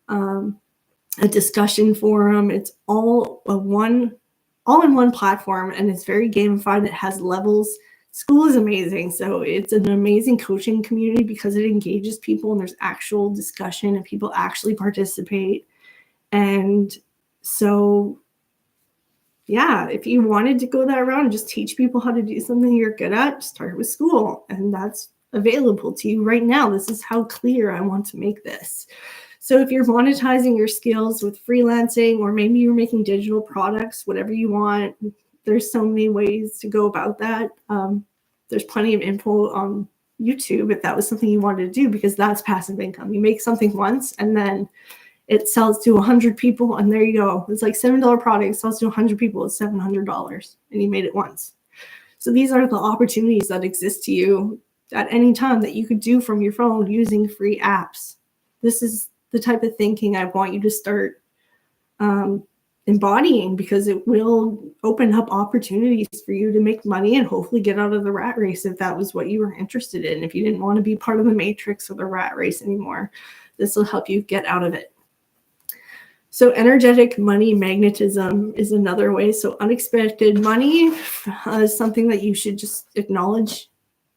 a discussion forum. It's all in one platform, and it's very gamified. It has levels. Skool is amazing. So it's an amazing coaching community because it engages people, and there's actual discussion, and people actually participate. And so, yeah, if you wanted to go that route and just teach people how to do something you're good at, start with Skool, and that's available to you right now. This is how clear I want to make this. So if you're monetizing your skills with freelancing, or maybe you're making digital products, whatever you want, there's so many ways to go about that. There's plenty of info on YouTube if that was something you wanted to do, because that's passive income. You make something once, and then it sells to 100 people, and there you go. It's like $7 product, sells to 100 people, it's $700, and you made it once. So these are the opportunities that exist to you at any time that you could do from your phone using free apps. This is the type of thinking I want you to start embodying, because it will open up opportunities for you to make money and hopefully get out of the rat race if that was what you were interested in. If you didn't want to be part of the matrix or the rat race anymore, this will help you get out of it. So energetic money magnetism is another way. So unexpected money is something that you should just acknowledge.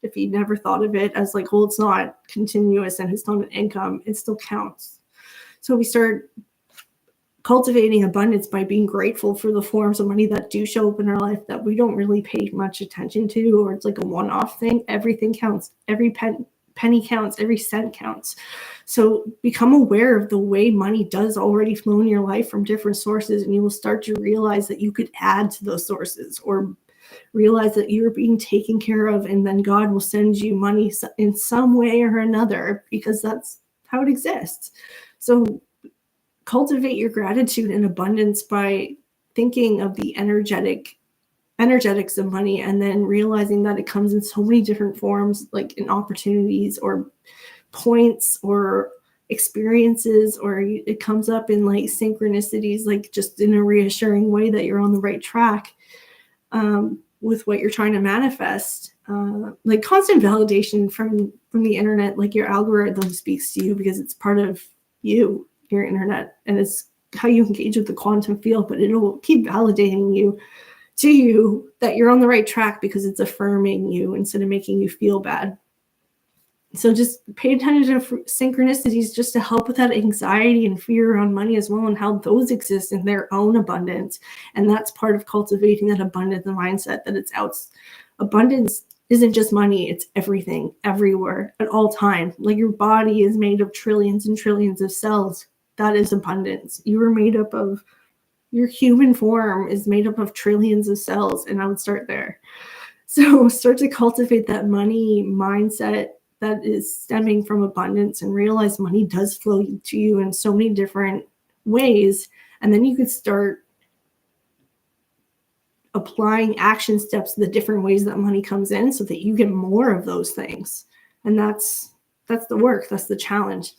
If you never thought of it as like, well, it's not continuous and it's not an income, it still counts. So we start cultivating abundance by being grateful for the forms of money that do show up in our life that we don't really pay much attention to, or it's like a one-off thing. Everything counts. Every penny counts. Every cent counts. So become aware of the way money does already flow in your life from different sources, and you will start to realize that you could add to those sources, or realize that you're being taken care of, and then God will send you money in some way or another, because that's how it exists. So cultivate your gratitude and abundance by thinking of the energetics of money, and then realizing that it comes in so many different forms, like in opportunities or points or experiences, or it comes up in like synchronicities, like just in a reassuring way that you're on the right track with what you're trying to manifest. Like constant validation from the internet, like your algorithm speaks to you because it's part of you, your internet, and it's how you engage with the quantum field, but it'll keep validating you that you're on the right track because it's affirming you instead of making you feel bad. So just pay attention to synchronicities just to help with that anxiety and fear around money as well, and how those exist in their own abundance. And that's part of cultivating that abundance mindset, that it's out. Abundance isn't just money, it's everything, everywhere, at all time. Like your body is made of trillions and trillions of cells. That is abundance. Your human form is made up of trillions of cells, and I would start there. So start to cultivate that money mindset that is stemming from abundance, and realize money does flow to you in so many different ways. And then you could start applying action steps to the different ways that money comes in, so that you get more of those things. And that's the work. That's the challenge.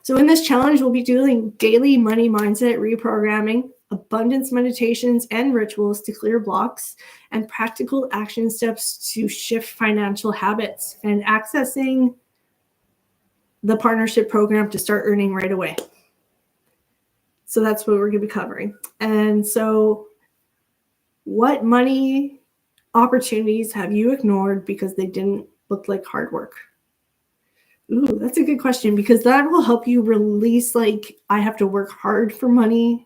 So in this challenge, we'll be doing daily money mindset reprogramming, abundance meditations and rituals to clear blocks, and practical action steps to shift financial habits, and accessing the partnership program to start earning right away. So that's what we're going to be covering. And so what money opportunities have you ignored because they didn't look like hard work? Ooh, that's a good question, because that will help you release, like, I have to work hard for money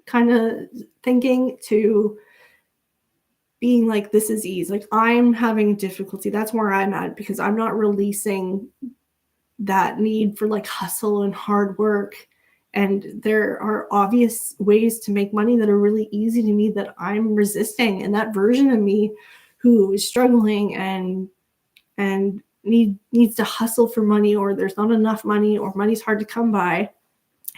kind of thinking, to being like, this is ease. Like, I'm having difficulty. That's where I'm at, because I'm not releasing that need for like hustle and hard work. And there are obvious ways to make money that are really easy to me that I'm resisting. And that version of me who is struggling and needs to hustle for money, or there's not enough money, or money's hard to come by,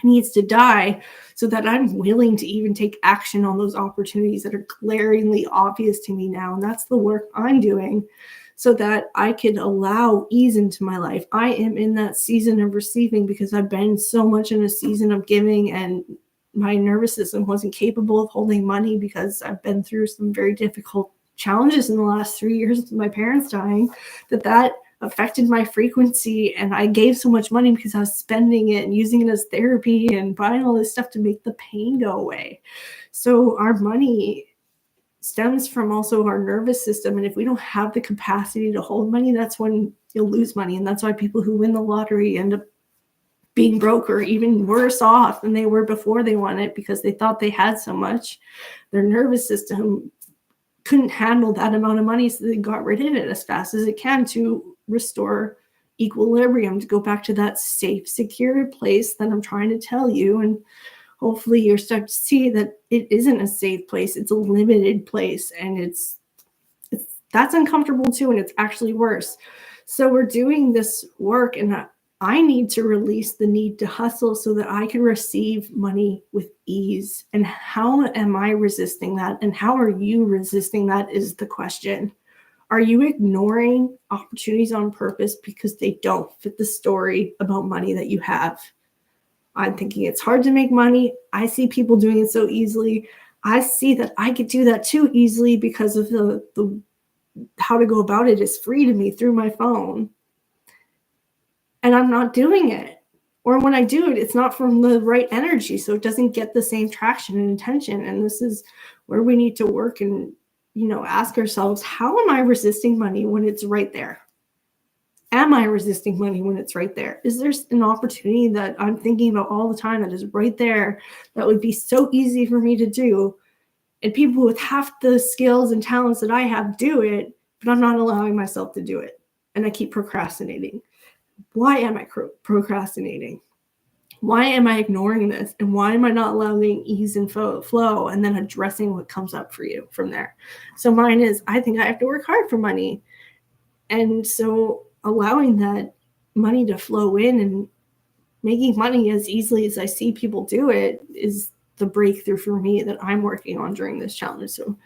needs to die, so that I'm willing to even take action on those opportunities that are glaringly obvious to me now. And that's the work I'm doing, so that I can allow ease into my life. I am in that season of receiving because I've been so much in a season of giving, and my nervous system wasn't capable of holding money because I've been through some very difficult challenges in the last 3 years with my parents dying, that affected my frequency. And I gave so much money because I was spending it and using it as therapy and buying all this stuff to make the pain go away. So our money stems from also our nervous system. And if we don't have the capacity to hold money, that's when you'll lose money. And that's why people who win the lottery end up being broke, or even worse off than they were before they won it, because they thought they had so much. Their nervous system couldn't handle that amount of money, so they got rid of it as fast as it can to restore equilibrium, to go back to that safe, secure place that I'm trying to tell you. And hopefully you're starting to see that it isn't a safe place. It's a limited place, and it's that's uncomfortable too, and it's actually worse. So we're doing this work, and I need to release the need to hustle so that I can receive money with ease. And how am I resisting that? And how are you resisting that is the question. Are you ignoring opportunities on purpose because they don't fit the story about money that you have? I'm thinking it's hard to make money. I see people doing it so easily. I see that I could do that too easily because of the how to go about it is free to me through my phone. And I'm not doing it. Or when I do it, it's not from the right energy. So it doesn't get the same traction and attention. And this is where we need to work and, ask ourselves, how am I resisting money when it's right there? Am I resisting money when it's right there? Is there an opportunity that I'm thinking about all the time that is right there that would be so easy for me to do? And people with half the skills and talents that I have do it, but I'm not allowing myself to do it. And I keep procrastinating. Why am I procrastinating? Why am I ignoring this? And why am I not allowing ease and flow, and then addressing what comes up for you from there? So mine is, I think I have to work hard for money. And so allowing that money to flow in and making money as easily as I see people do it is the breakthrough for me that I'm working on during this challenge. So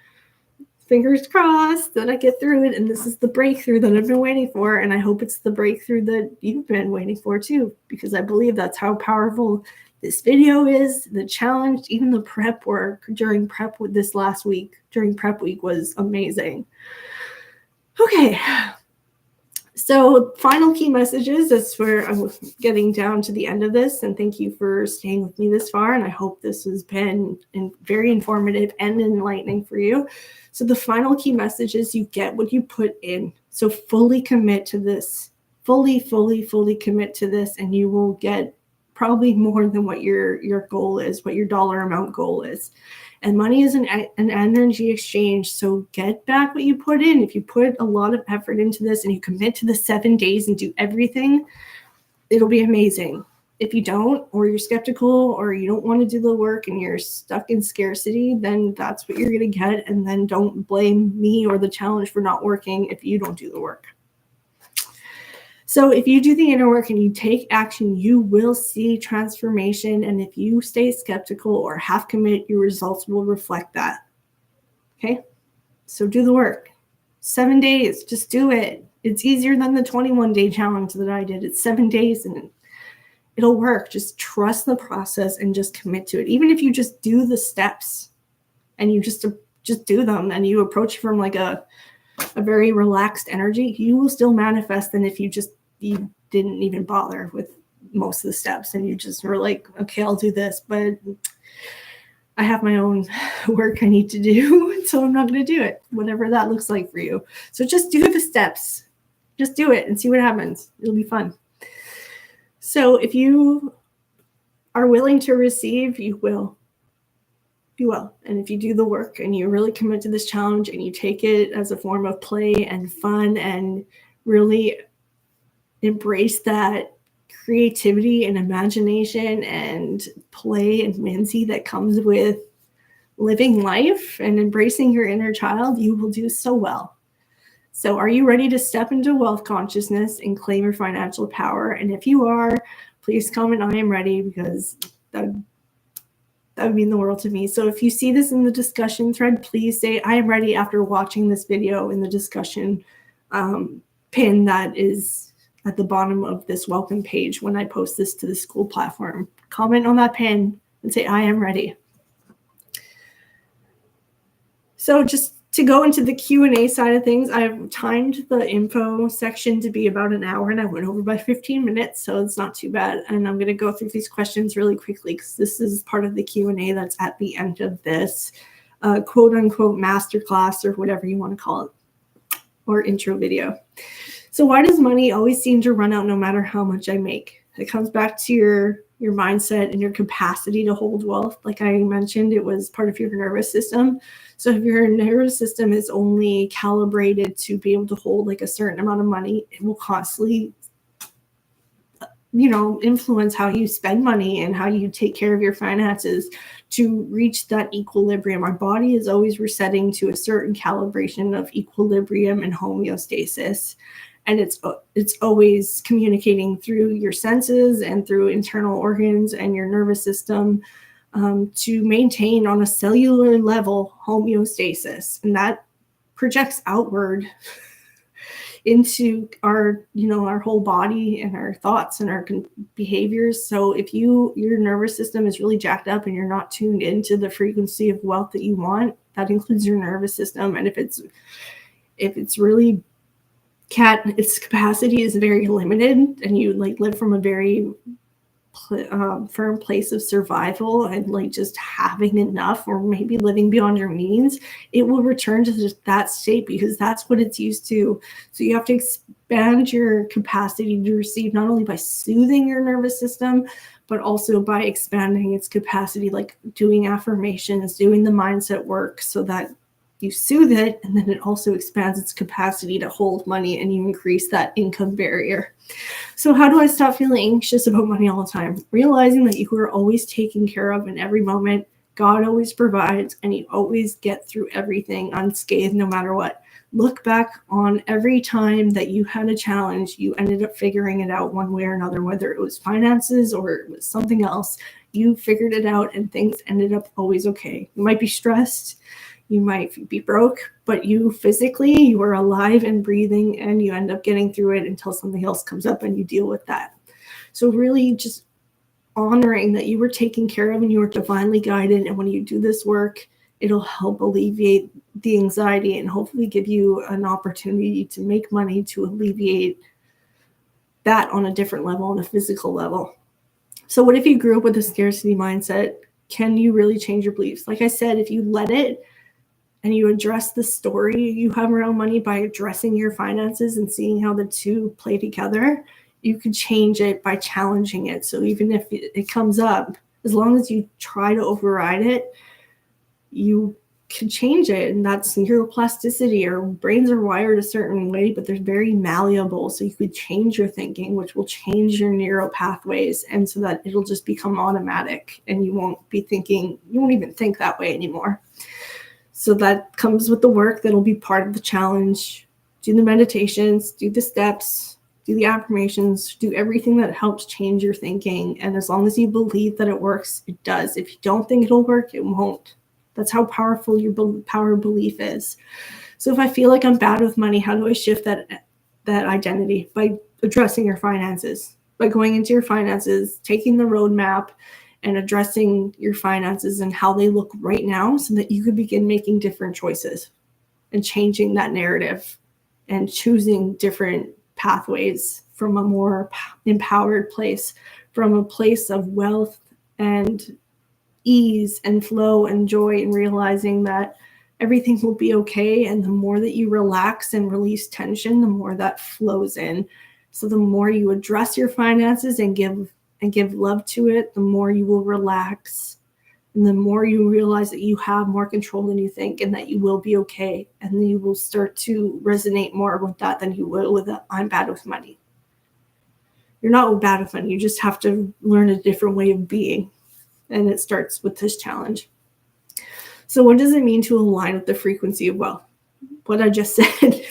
fingers crossed that I get through it. And this is the breakthrough that I've been waiting for. And I hope it's the breakthrough that you've been waiting for too, because I believe that's how powerful this video is. The challenge, even the prep work during prep this last week, during prep week, was amazing. Okay. So final key messages, that's where I'm getting down to the end of this. And thank you for staying with me this far. And I hope this has been very informative and enlightening for you. So the final key message is you get what you put in. So fully commit to this, fully commit to this, and you will get probably more than what your goal is, what your dollar amount goal is. And money is an energy exchange. So get back what you put in. If you put a lot of effort into this and you commit to the 7 days and do everything, it'll be amazing. If you don't, or you're skeptical, or you don't want to do the work and you're stuck in scarcity, then that's what you're going to get. And then don't blame me or the challenge for not working if you don't do the work. So if you do the inner work and you take action, you will see transformation. And if you stay skeptical or half commit, your results will reflect that. Okay? So do the work. 7 days, just do it. It's easier than the 21-day challenge that I did. It's 7 days and it'll work. Just trust the process and just commit to it. Even if you just do the steps and you just do them and you approach from like a very relaxed energy, you will still manifest than if you didn't even bother with most of the steps and you just were like, okay, I'll do this. But I have my own work I need to do, so I'm not going to do it, whatever that looks like for you. So just do the steps. Just do it and see what happens. It'll be fun. So if you are willing to receive, you will. You will. And if you do the work and you really commit to this challenge and you take it as a form of play and fun and really embrace that creativity and imagination and play and whimsy that comes with living life and embracing your inner child, you will do so well. So are you ready to step into wealth consciousness and claim your financial power? And if you are, please comment, I am ready, because that would mean the world to me. So if you see this in the discussion thread, please say, I am ready after watching this video in the discussion pin that is at the bottom of this welcome page when I post this to the school platform. Comment on that pin and say, I am ready. So just to go into the Q&A side of things, I've timed the info section to be about an hour, and I went over by 15 minutes, so it's not too bad. And I'm going to go through these questions really quickly because this is part of the Q&A that's at the end of this quote-unquote masterclass, or whatever you want to call it, or intro video. So why does money always seem to run out no matter how much I make? It comes back to your mindset and your capacity to hold wealth. Like I mentioned, it was part of your nervous system. So if your nervous system is only calibrated to be able to hold like a certain amount of money, it will constantly, influence how you spend money and how you take care of your finances to reach that equilibrium. Our body is always resetting to a certain calibration of equilibrium and homeostasis. And it's always communicating through your senses and through internal organs and your nervous system to maintain on a cellular level homeostasis. And that projects outward into our whole body and our thoughts and our behaviors. So if your nervous system is really jacked up and you're not tuned into the frequency of wealth that you want, that includes your nervous system. And if it's really its capacity is very limited and you live from a very firm place of survival and just having enough, or maybe living beyond your means, it will return to just that state because that's what it's used to. So you have to expand your capacity to receive, not only by soothing your nervous system, but also by expanding its capacity, like doing affirmations, doing the mindset work, so that you soothe it, and then it also expands its capacity to hold money, and you increase that income barrier. So how do I stop feeling anxious about money all the time? Realizing that you are always taken care of in every moment. God always provides, and you always get through everything unscathed, no matter what. Look back on every time that you had a challenge, you ended up figuring it out one way or another, whether it was finances or it was something else. You figured it out, and things ended up always okay. You might be stressed, you might be broke, but you are alive and breathing, and you end up getting through it until something else comes up and you deal with that. So really just honoring that you were taken care of and you were divinely guided. And when you do this work, it'll help alleviate the anxiety and hopefully give you an opportunity to make money to alleviate that on a different level, on a physical level. So what if you grew up with a scarcity mindset? Can you really change your beliefs? Like I said, if you let it, and you address the story you have around money by addressing your finances and seeing how the two play together, you could change it by challenging it. So even if it comes up, as long as you try to override it, you can change it. And that's neuroplasticity. Our brains are wired a certain way, but they're very malleable. So you could change your thinking, which will change your neural pathways. And so that it'll just become automatic, and you won't even think that way anymore. So that comes with the work that'll be part of the challenge. Do the meditations, do the steps, do the affirmations, do everything that helps change your thinking. And as long as you believe that it works, it does. If you don't think it'll work, it won't. That's how powerful your power of belief is. So if I feel like I'm bad with money, how do I shift that identity? By addressing your finances, by going into your finances, taking the roadmap, and addressing your finances and how they look right now, so that you could begin making different choices and changing that narrative and choosing different pathways from a more empowered place, from a place of wealth and ease and flow and joy, and realizing that everything will be okay. And the more that you relax and release tension, the more that flows in. So the more you address your finances and give love to it, the more you will relax. And the more you realize that you have more control than you think, and that you will be okay. And then you will start to resonate more with that than you will with I'm bad with money. You're not bad with money. You just have to learn a different way of being. And it starts with this challenge. So what does it mean to align with the frequency of wealth? What I just said.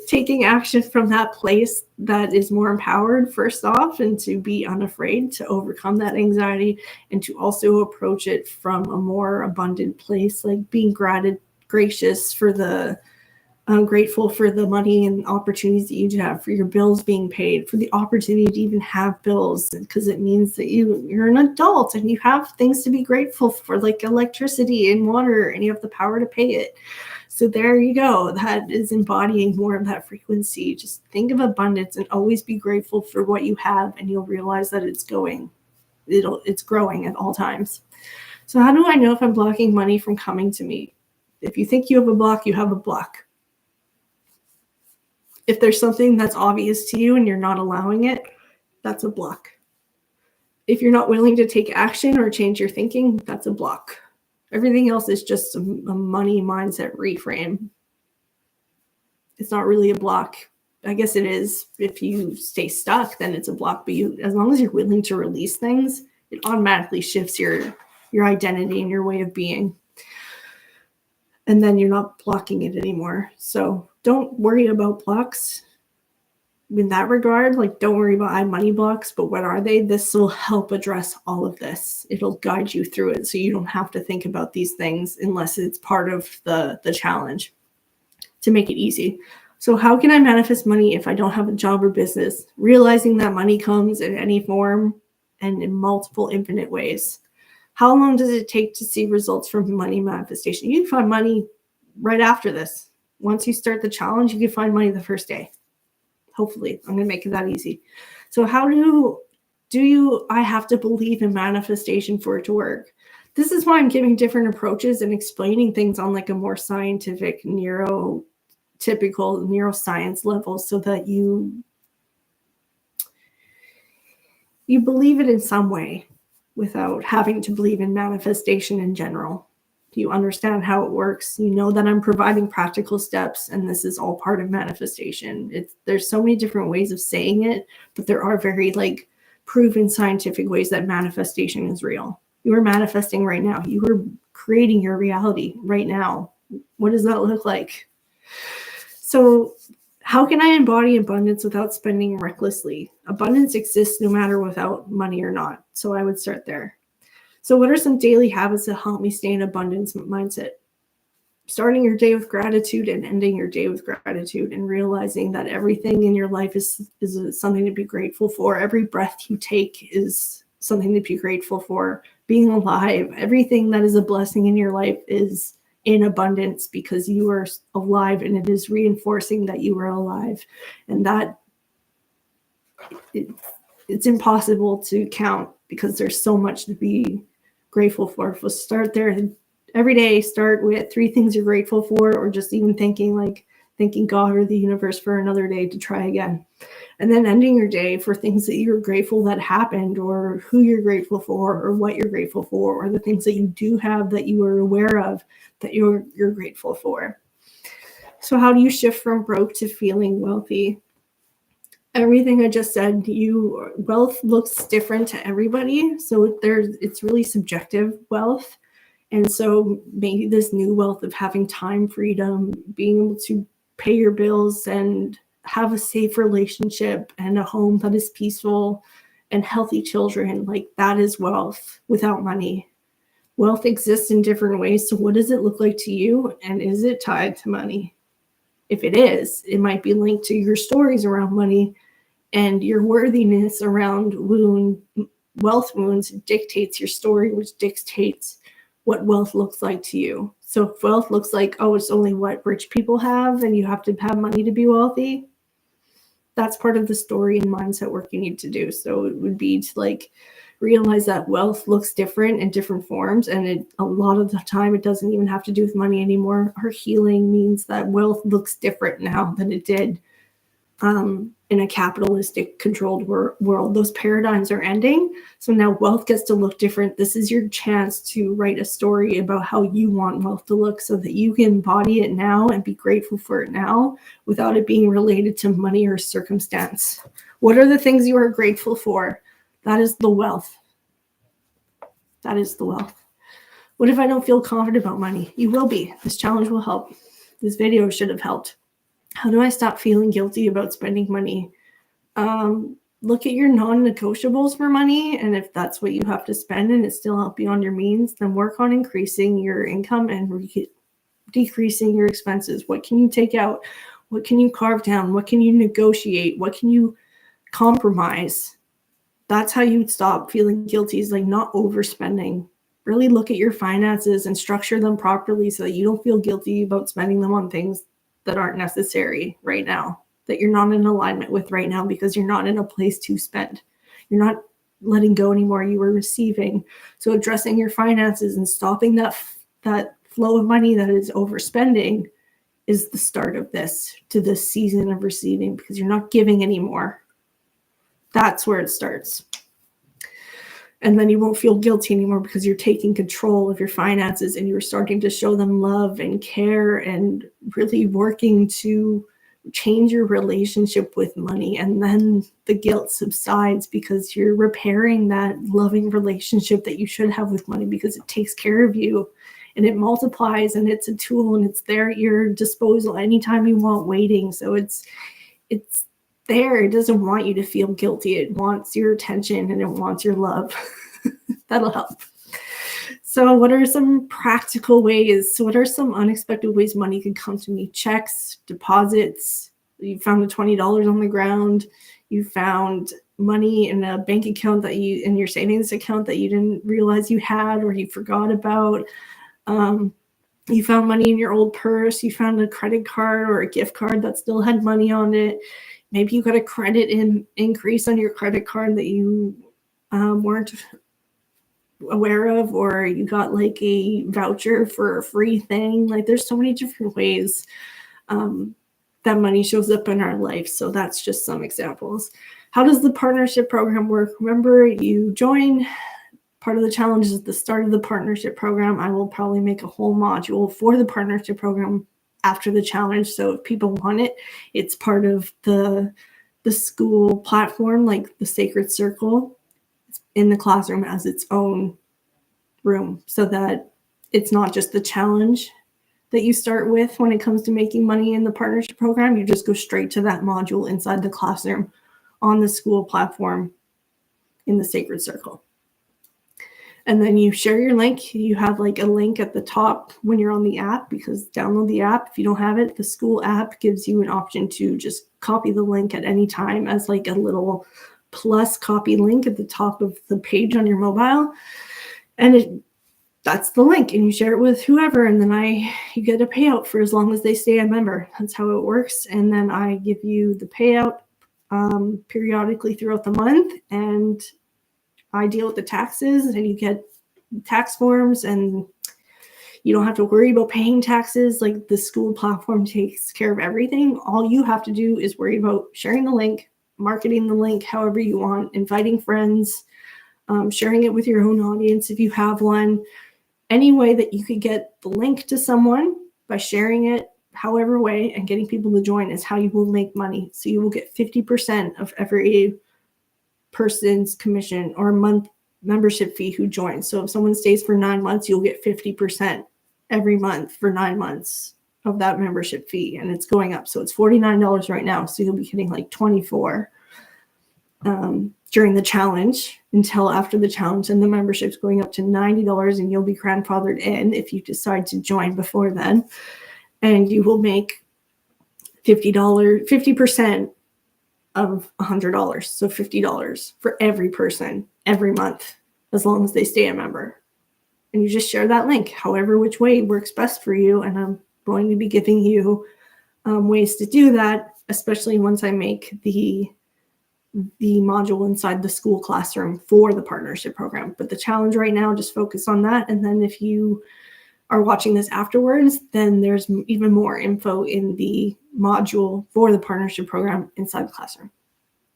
Taking action from that place that is more empowered, first off, and to be unafraid to overcome that anxiety, and to also approach it from a more abundant place, like being gracious for the grateful for the money and opportunities that you have, for your bills being paid, for the opportunity to even have bills, because it means that you're an adult and you have things to be grateful for, like electricity and water, and you have the power to pay it. So there you go. That is embodying more of that frequency. Just think of abundance and always be grateful for what you have, and you'll realize that it's growing at all times. So how do I know if I'm blocking money from coming to me? If you think you have a block, you have a block. If there's something that's obvious to you and you're not allowing it, that's a block. If you're not willing to take action or change your thinking, that's a block. Everything else is just a money mindset reframe. It's not really a block. I guess it is. If you stay stuck, then it's a block. But as long as you're willing to release things, it automatically shifts your identity and your way of being. And then you're not blocking it anymore. So don't worry about blocks in that regard. Like, don't worry about money blocks, but what are they? This will help address all of this. It'll guide you through it, so you don't have to think about these things unless it's part of the challenge, to make it easy. So how can I manifest money if I don't have a job or business? Realizing that money comes in any form and in multiple infinite ways. How long does it take to see results from money manifestation? You can find money right after this. Once you start the challenge, you can find money the first day. Hopefully, I'm going to make it that easy. So how I have to believe in manifestation for it to work? This is why I'm giving different approaches and explaining things on like a more scientific, neurotypical neuroscience level, so that you believe it in some way without having to believe in manifestation in general. You understand how it works. You know that I'm providing practical steps, and this is all part of manifestation. There's so many different ways of saying it, but there are very like proven scientific ways that manifestation is real. You are manifesting right now. You are creating your reality right now. What does that look like? So how can I embody abundance without spending recklessly? Abundance exists no matter without money or not. So I would start there. So what are some daily habits that help me stay in abundance mindset? Starting your day with gratitude and ending your day with gratitude, and realizing that everything in your life is something to be grateful for. Every breath you take is something to be grateful for. Being alive, everything that is a blessing in your life is in abundance because you are alive, and it is reinforcing that you are alive. And that it's impossible to count because there's so much to be grateful for. So start there every day. Start with 3 things you're grateful for, or just even thanking God or the universe for another day to try again. And then ending your day for things that you're grateful that happened, or who you're grateful for, or what you're grateful for, or the things that you do have that you are aware of that you're grateful for. So how do you shift from broke to feeling wealthy? Everything I just said, wealth looks different to everybody. So it's really subjective wealth. And so maybe this new wealth of having time freedom, being able to pay your bills and have a safe relationship and a home that is peaceful and healthy children, like that is wealth without money. Wealth exists in different ways. So what does it look like to you? And is it tied to money? If it is, it might be linked to your stories around money, and your worthiness around wealth wounds dictates your story, which dictates what wealth looks like to you. So if wealth looks like, oh, it's only what rich people have and you have to have money to be wealthy, that's part of the story and mindset work you need to do. So it would be to like realize that wealth looks different in different forms. And a lot of the time, it doesn't even have to do with money anymore. Our healing means that wealth looks different now than it did in a capitalistic controlled world. Those paradigms are ending. So now wealth gets to look different. This is your chance to write a story about how you want wealth to look so that you can embody it now and be grateful for it now without it being related to money or circumstance. What are the things you are grateful for? That is the wealth. That is the wealth. What if I don't feel confident about money? You will be. This challenge will help. This video should have helped. How do I stop feeling guilty about spending money? Look at your non-negotiables for money. And if that's what you have to spend and it's still out beyond your means, then work on increasing your income and decreasing your expenses. What can you take out? What can you carve down? What can you negotiate? What can you compromise? That's how you stop feeling guilty, is like not overspending. Really look at your finances and structure them properly so that you don't feel guilty about spending them on things that aren't necessary right now, that you're not in alignment with right now because you're not in a place to spend. You're not letting go anymore. You were receiving. So addressing your finances and stopping that flow of money that is overspending is the start of this season of receiving, because you're not giving anymore. That's where it starts. And then you won't feel guilty anymore because you're taking control of your finances and you're starting to show them love and care and really working to change your relationship with money. And then the guilt subsides because you're repairing that loving relationship that you should have with money, because it takes care of you and it multiplies and it's a tool and it's there at your disposal anytime you want, waiting. So it's there. It doesn't want you to feel guilty. It wants your attention and it wants your love. That'll help. So what are some practical ways? So what are some unexpected ways money can come to me? Checks, deposits. You found $20 on the ground. You found money in a bank account in your savings account that you didn't realize you had or you forgot about. You found money in your old purse. You found a credit card or a gift card that still had money on it. Maybe you got a credit increase on your credit card that you weren't aware of, or you got like a voucher for a free thing. Like there's so many different ways that money shows up in our life. So that's just some examples. How does the partnership program work? Remember, you join. Part of the challenge is the start of the partnership program. I will probably make a whole module for the partnership program after the challenge. So if people want it, it's part of the school platform, like the Sacred Circle in the classroom as its own room, so that it's not just the challenge that you start with when it comes to making money in the partnership program. You just go straight to that module inside the classroom on the school platform in the Sacred Circle. And then you share your link. You have like a link at the top when you're on the app, because download the app. If you don't have it, the school app gives you an option to just copy the link at any time as like a little plus copy link at the top of the page on your mobile. And that's the link, and you share it with whoever, and then you get a payout for as long as they stay a member. That's how it works. And then I give you the payout periodically throughout the month, and I deal with the taxes, and you get tax forms, and you don't have to worry about paying taxes. Like the school platform takes care of everything. All you have to do is worry about sharing the link, marketing the link however you want, inviting friends, sharing it with your own audience if you have one. Any way that you could get the link to someone by sharing it, however way, and getting people to join is how you will make money. So you will get 50% of every person's commission or month membership fee who joins. So if someone stays for 9 months, you'll get 50% every month for 9 months of that membership fee, and it's going up. So it's $49 right now. So you'll be getting like $24 during the challenge until after the challenge, and the membership's going up to $90, and you'll be grandfathered in if you decide to join before then. And you will make $50% of $100. So $50 for every person every month, as long as they stay a member. And you just share that link, however which way works best for you. And I'm going to be giving you ways to do that, especially once I make the the module inside the school classroom for the partnership program. But the challenge right now, just focus on that. And then if you are watching this afterwards, then there's even more info in the module for the partnership program inside the classroom.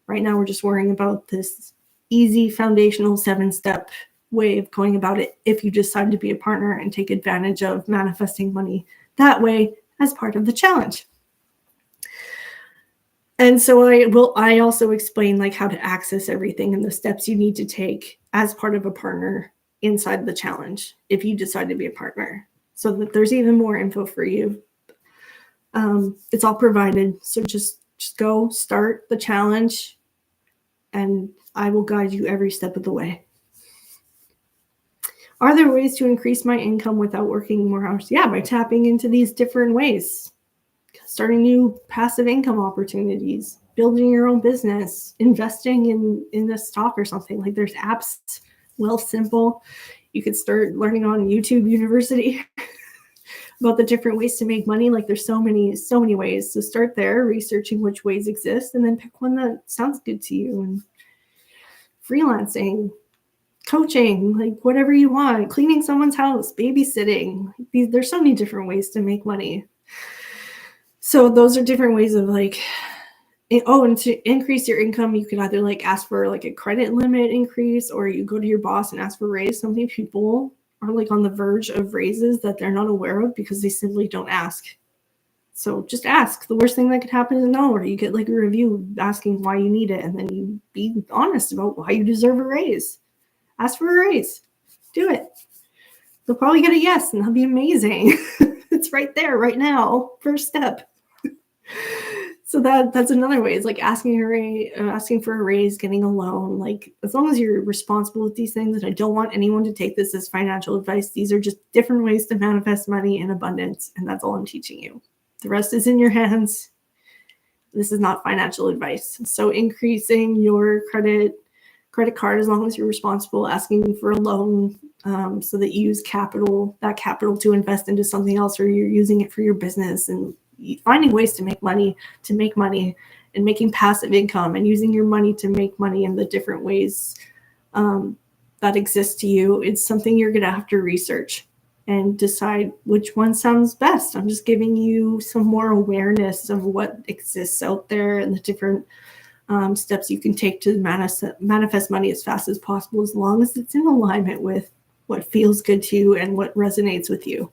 Right now, we're just worrying about this easy foundational 7-step way of going about it if you decide to be a partner and take advantage of manifesting money that way as part of the challenge. And so I also explain like how to access everything and the steps you need to take as part of a partner inside the challenge if you decide to be a partner, so that there's even more info for you. It's all provided. So just go start the challenge and I will guide you every step of the way. Are there ways to increase my income without working more hours? Yeah, by tapping into these different ways. Starting new passive income opportunities, building your own business, investing in a stock or something. Like there's apps, Wealthsimple. You could start learning on YouTube University about the different ways to make money. Like there's so many ways. So start there, researching which ways exist, and then pick one that sounds good to you. And freelancing, coaching, like whatever you want, cleaning someone's house, babysitting. There's so many different ways to make money. So those are different ways of like, and to increase your income, you could either like ask for like a credit limit increase, or you go to your boss and ask for a raise. So many people are like on the verge of raises that they're not aware of because they simply don't ask. So just ask. The worst thing that could happen is no, or you get like a review asking why you need it, and then you be honest about why you deserve a raise. Ask for a raise. Do it. They'll probably get a yes, and that'll be amazing. It's right there, right now. First step. So that's another way. It's like asking for a raise, getting a loan. Like as long as you're responsible with these things, and I don't want anyone to take this as financial advice. These are just different ways to manifest money in abundance, and that's all I'm teaching you. The rest is in your hands. This is not financial advice. So increasing your credit card, as long as you're responsible, asking for a loan so that you use that capital to invest into something else, or you're using it for your business, and finding ways to make money, and making passive income and using your money to make money in the different ways that exist to you. It's something you're going to have to research and decide which one sounds best. I'm just giving you some more awareness of what exists out there and the different steps you can take to manifest money as fast as possible, as long as it's in alignment with what feels good to you and what resonates with you.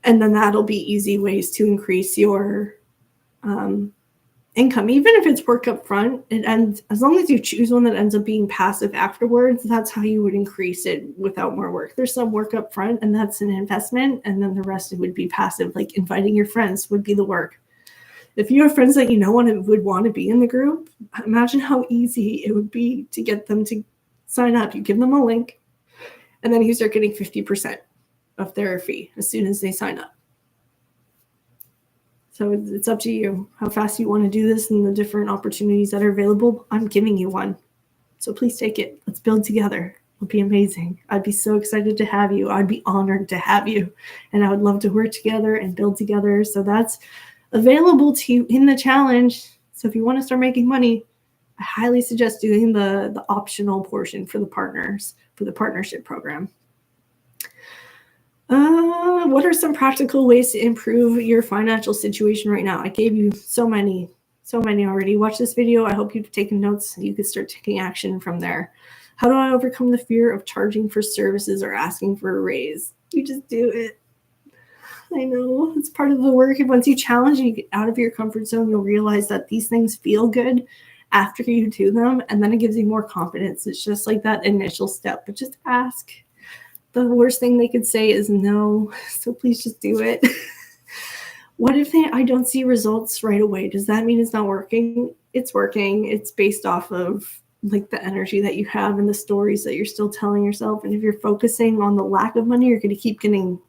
And then that'll be easy ways to increase your income, even if it's work up front. And as long as you choose one that ends up being passive afterwards, that's how you would increase it without more work. There's some work up front, and that's an investment. And then the rest would be passive, like inviting your friends would be the work. If you have friends that you know would want to be in the group, imagine how easy it would be to get them to sign up. You give them a link, and then you start getting 50% of their fee as soon as they sign up. So it's up to you how fast you want to do this and the different opportunities that are available. I'm giving you one. So please take it. Let's build together. It'll be amazing. I'd be so excited to have you. I'd be honored to have you. And I would love to work together and build together. So that's available to you in the challenge. So if you want to start making money, I highly suggest doing the optional portion for the partners, for the partnership program. What are some practical ways to improve your financial situation right now? I gave you so many already. Watch this video. I hope you've taken notes and you can start taking action from there. How do I overcome the fear of charging for services or asking for a raise? You just do it. I know it's part of the work. And once you challenge and you get out of your comfort zone, you'll realize that these things feel good after you do them. And then it gives you more confidence. It's just like that initial step, but just ask. The worst thing they could say is no. So please just do it. What if I don't see results right away? Does that mean it's not working? It's working. It's based off of like the energy that you have and the stories that you're still telling yourself. And if you're focusing on the lack of money, you're going to keep getting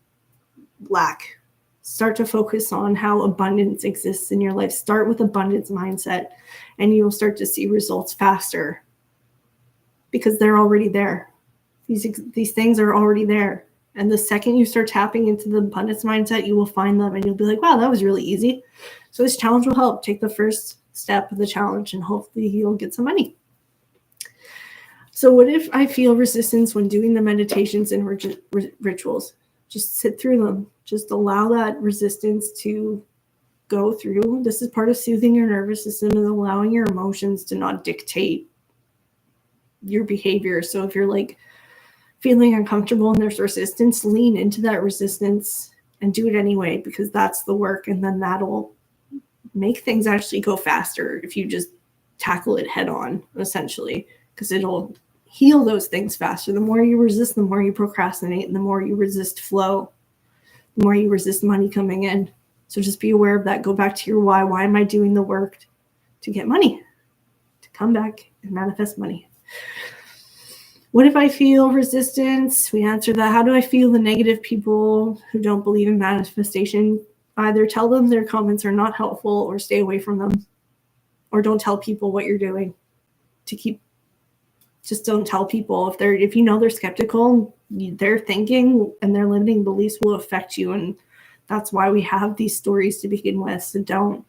lack. Start to focus on how abundance exists in your life. Start with abundance mindset, and you'll start to see results faster because they're already there. These things are already there. And the second you start tapping into the abundance mindset, you will find them and you'll be like, wow, that was really easy. So this challenge will help. Take the first step of the challenge, and hopefully you'll get some money. So what if I feel resistance when doing the meditations and rituals? Just sit through them. Just allow that resistance to go through. This is part of soothing your nervous system and allowing your emotions to not dictate your behavior. So if you're like feeling uncomfortable and there's resistance, lean into that resistance and do it anyway, because that's the work. And then that'll make things actually go faster if you just tackle it head on, essentially, because it'll heal those things faster. The more you resist, the more you procrastinate, and the more you resist flow, the more you resist money coming in. So just be aware of that. Go back to your why. Why am I doing the work? To get money, to come back and manifest money. What if I feel resistance? We answer that. How do I feel the negative people who don't believe in manifestation? Either tell them their comments are not helpful or stay away from them, or don't tell people what you're doing. Just don't tell people. If you know they're skeptical, their thinking and their limiting beliefs will affect you. And that's why we have these stories to begin with. So don't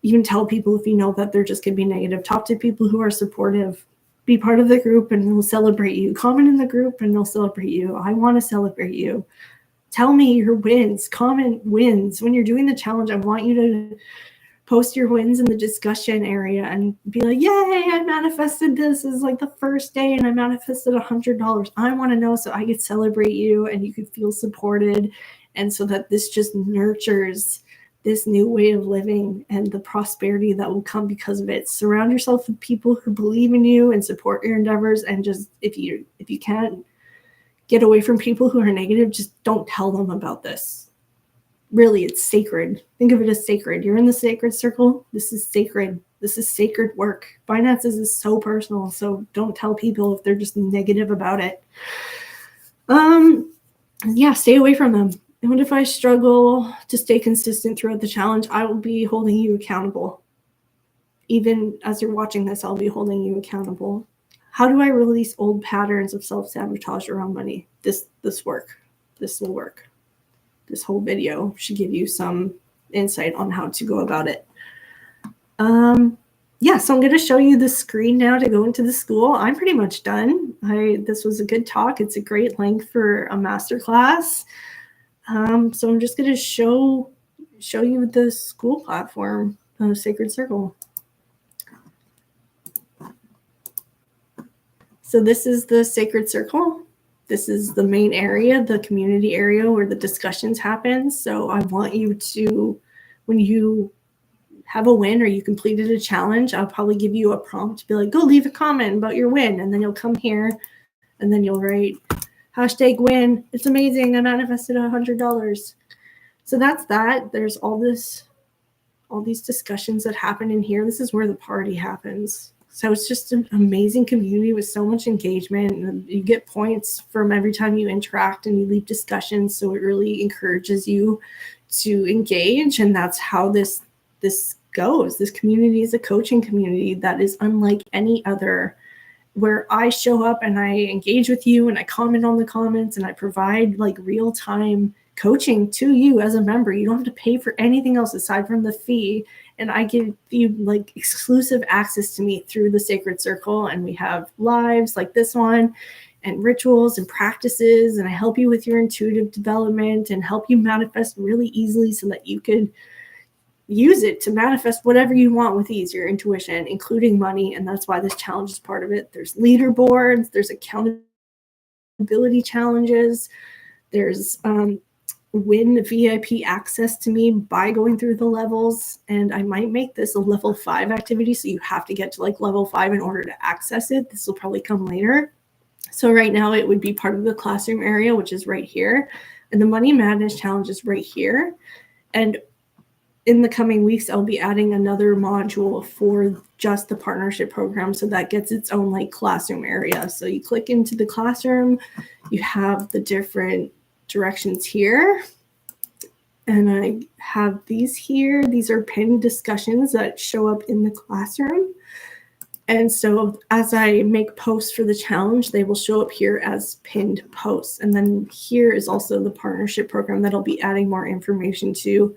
even tell people if you know that they're just going to be negative. Talk to people who are supportive. Be part of the group and we'll celebrate you. Comment in the group and they'll celebrate you. I want to celebrate you. Tell me your wins. Comment wins. When you're doing the challenge, I want you to post your wins in the discussion area and be like, yay, I manifested this. It's like the first day and I manifested $100. I want to know so I could celebrate you and you could feel supported. And so that this just nurtures this new way of living and the prosperity that will come because of it. Surround yourself with people who believe in you and support your endeavors. And just if you can't get away from people who are negative, just don't tell them about this. Really, it's sacred. Think of it as sacred. You're in the sacred circle. This is sacred. This is sacred work. Finances is so personal. So don't tell people if they're just negative about it. Stay away from them. And what if I struggle to stay consistent throughout the challenge? I will be holding you accountable. Even as you're watching this, I'll be holding you accountable. How do I release old patterns of self-sabotage around money? This will work. This whole video should give you some insight on how to go about it. So I'm going to show you the screen now to go into the school. I'm pretty much done. This was a good talk. It's a great length for a masterclass. So I'm just going to show you the school platform, the Sacred Circle. So this is the Sacred Circle. This is the main area, the community area where the discussions happen. So I want you to, when you have a win or you completed a challenge, I'll probably give you a prompt to be like, go leave a comment about your win. And then you'll come here and then you'll write #win. It's amazing. I manifested $100. So that's that. There's all these discussions that happen in here. This is where the party happens. So it's just an amazing community with so much engagement. And you get points from every time you interact and you leave discussions. So it really encourages you to engage. And that's how this goes. This community is a coaching community that is unlike any other, where I show up and I engage with you and I comment on the comments and I provide like real-time coaching to you as a member. You don't have to pay for anything else aside from the fee. And I give you like exclusive access to me through the Sacred Circle. And we have lives like this one and rituals and practices. And I help you with your intuitive development and help you manifest really easily so that you could use it to manifest whatever you want with ease, your intuition, including money. And that's why this challenge is part of it. There's leaderboards, there's accountability challenges, there's win VIP access to me by going through the levels. And I might make this a level 5 activity. So you have to get to like level 5 in order to access it. This will probably come later. So right now it would be part of the classroom area, which is right here. And the Money Madness Challenge is right here. And in the coming weeks, I'll be adding another module for just the partnership program. So that gets its own like classroom area. So you click into the classroom, you have the different directions here. And I have these here. These are pinned discussions that show up in the classroom. And so as I make posts for the challenge, they will show up here as pinned posts. And then here is also the partnership program that I'll be adding more information to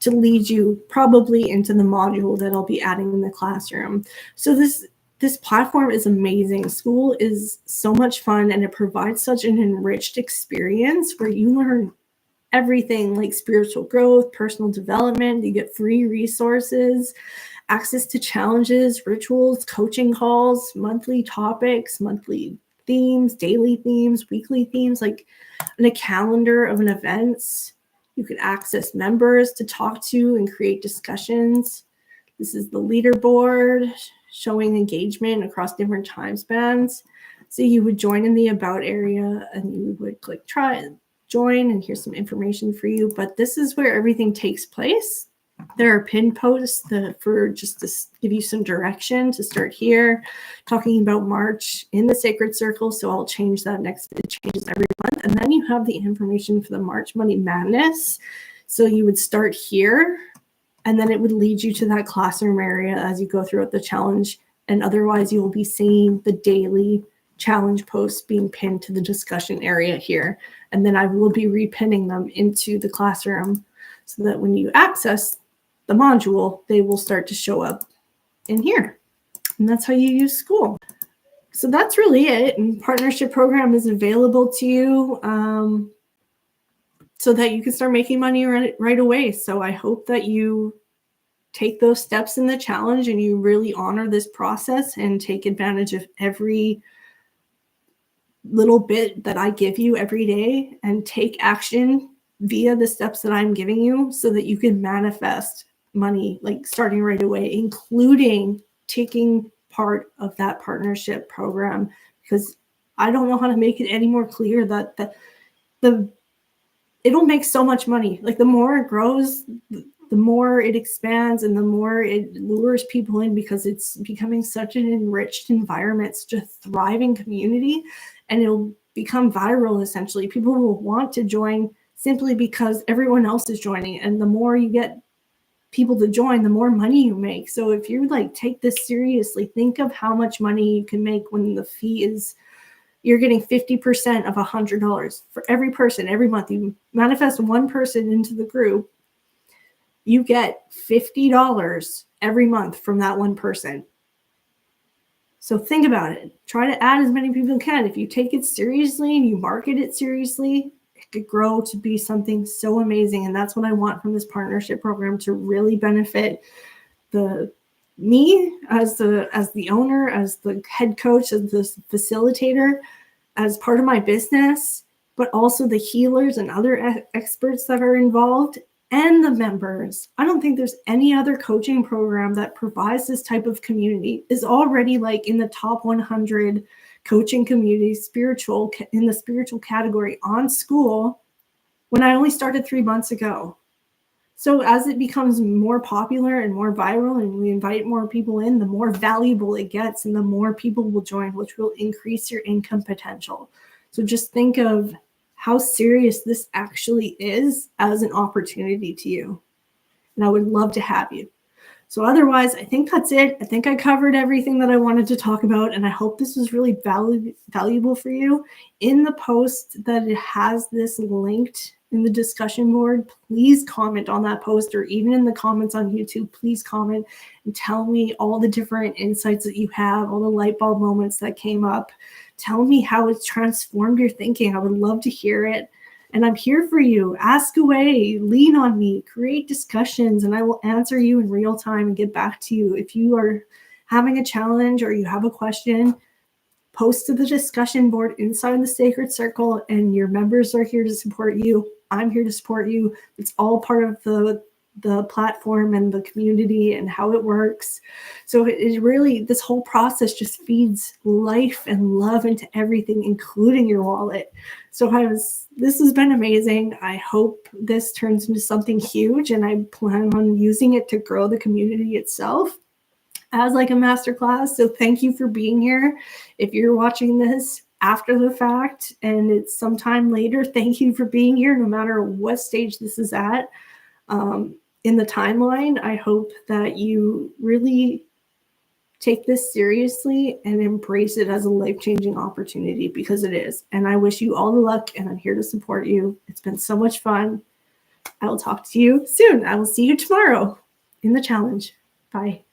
to lead you probably into the module that I'll be adding in the classroom. So this platform is amazing. School is so much fun, and it provides such an enriched experience where you learn everything like spiritual growth, personal development. You get free resources, access to challenges, rituals, coaching calls, monthly topics, monthly themes, daily themes, weekly themes, like in a calendar of an events. You can access members to talk to and create discussions. This is the leaderboard showing engagement across different time spans. So you would join in the about area and you would click try and join, and here's some information for you. But this is where everything takes place. There are pin posts for just to give you some direction to start here, talking about March in the Sacred Circle. So I'll change that next. It changes every month. And then you have the information for the March Money Madness. So you would start here, and then it would lead you to that classroom area as you go throughout the challenge. And otherwise, you will be seeing the daily challenge posts being pinned to the discussion area here. And then I will be repinning them into the classroom so that when you access the module, they will start to show up in here. And that's how you use Skool. So that's really it. And partnership program is available to you so that you can start making money right away. So I hope that you take those steps in the challenge and you really honor this process and take advantage of every little bit that I give you every day and take action via the steps that I'm giving you so that you can manifest money like starting right away, including taking part of that partnership program, because I don't know how to make it any more clear that it'll make so much money. Like the more it grows, the more it expands and the more it lures people in, because it's becoming such an enriched environment, such a thriving community, and it'll become viral essentially. People will want to join simply because everyone else is joining. And the more you get people to join, the more money you make. So if you like take this seriously, think of how much money you can make when the fee is, you're getting 50% of $100 for every person every month. You manifest one person into the group, you get $50 every month from that one person. So think about it. Try to add as many people as you can. If you take it seriously and you market it seriously, it could grow to be something so amazing. And that's what I want from this partnership program, to really benefit me as the owner, as the head coach, as the facilitator, as part of my business, but also the healers and other experts that are involved and the members. I don't think there's any other coaching program that provides this type of community, is already like in the top 100 coaching communities, in the spiritual category on Skool, when I only started 3 months ago. So as it becomes more popular and more viral and we invite more people in, the more valuable it gets and the more people will join, which will increase your income potential. So just think of how serious this actually is as an opportunity to you. And I would love to have you. So otherwise, I think that's it. I think I covered everything that I wanted to talk about, and I hope this was really valuable for you. In the post that it has this linked in the discussion board, please comment on that post, or even in the comments on YouTube, please comment and tell me all the different insights that you have, all the light bulb moments that came up. Tell me how it's transformed your thinking. I would love to hear it. And I'm here for you. Ask away, lean on me, create discussions, and I will answer you in real time and get back to you. If you are having a challenge or you have a question, post to the discussion board inside the Sacred Circle, and your members are here to support you. I'm here to support you. It's all part of the platform and the community and how it works. So it really, this whole process just feeds life and love into everything, including your wallet. So this has been amazing. I hope this turns into something huge, and I plan on using it to grow the community itself as like a masterclass. So thank you for being here. If you're watching this after the fact and it's sometime later, thank you for being here, no matter what stage this is at. In the timeline, I hope that you really take this seriously and embrace it as a life-changing opportunity, because it is. And I wish you all the luck, and I'm here to support you. It's been so much fun. I will talk to you soon. I will see you tomorrow in the challenge. Bye.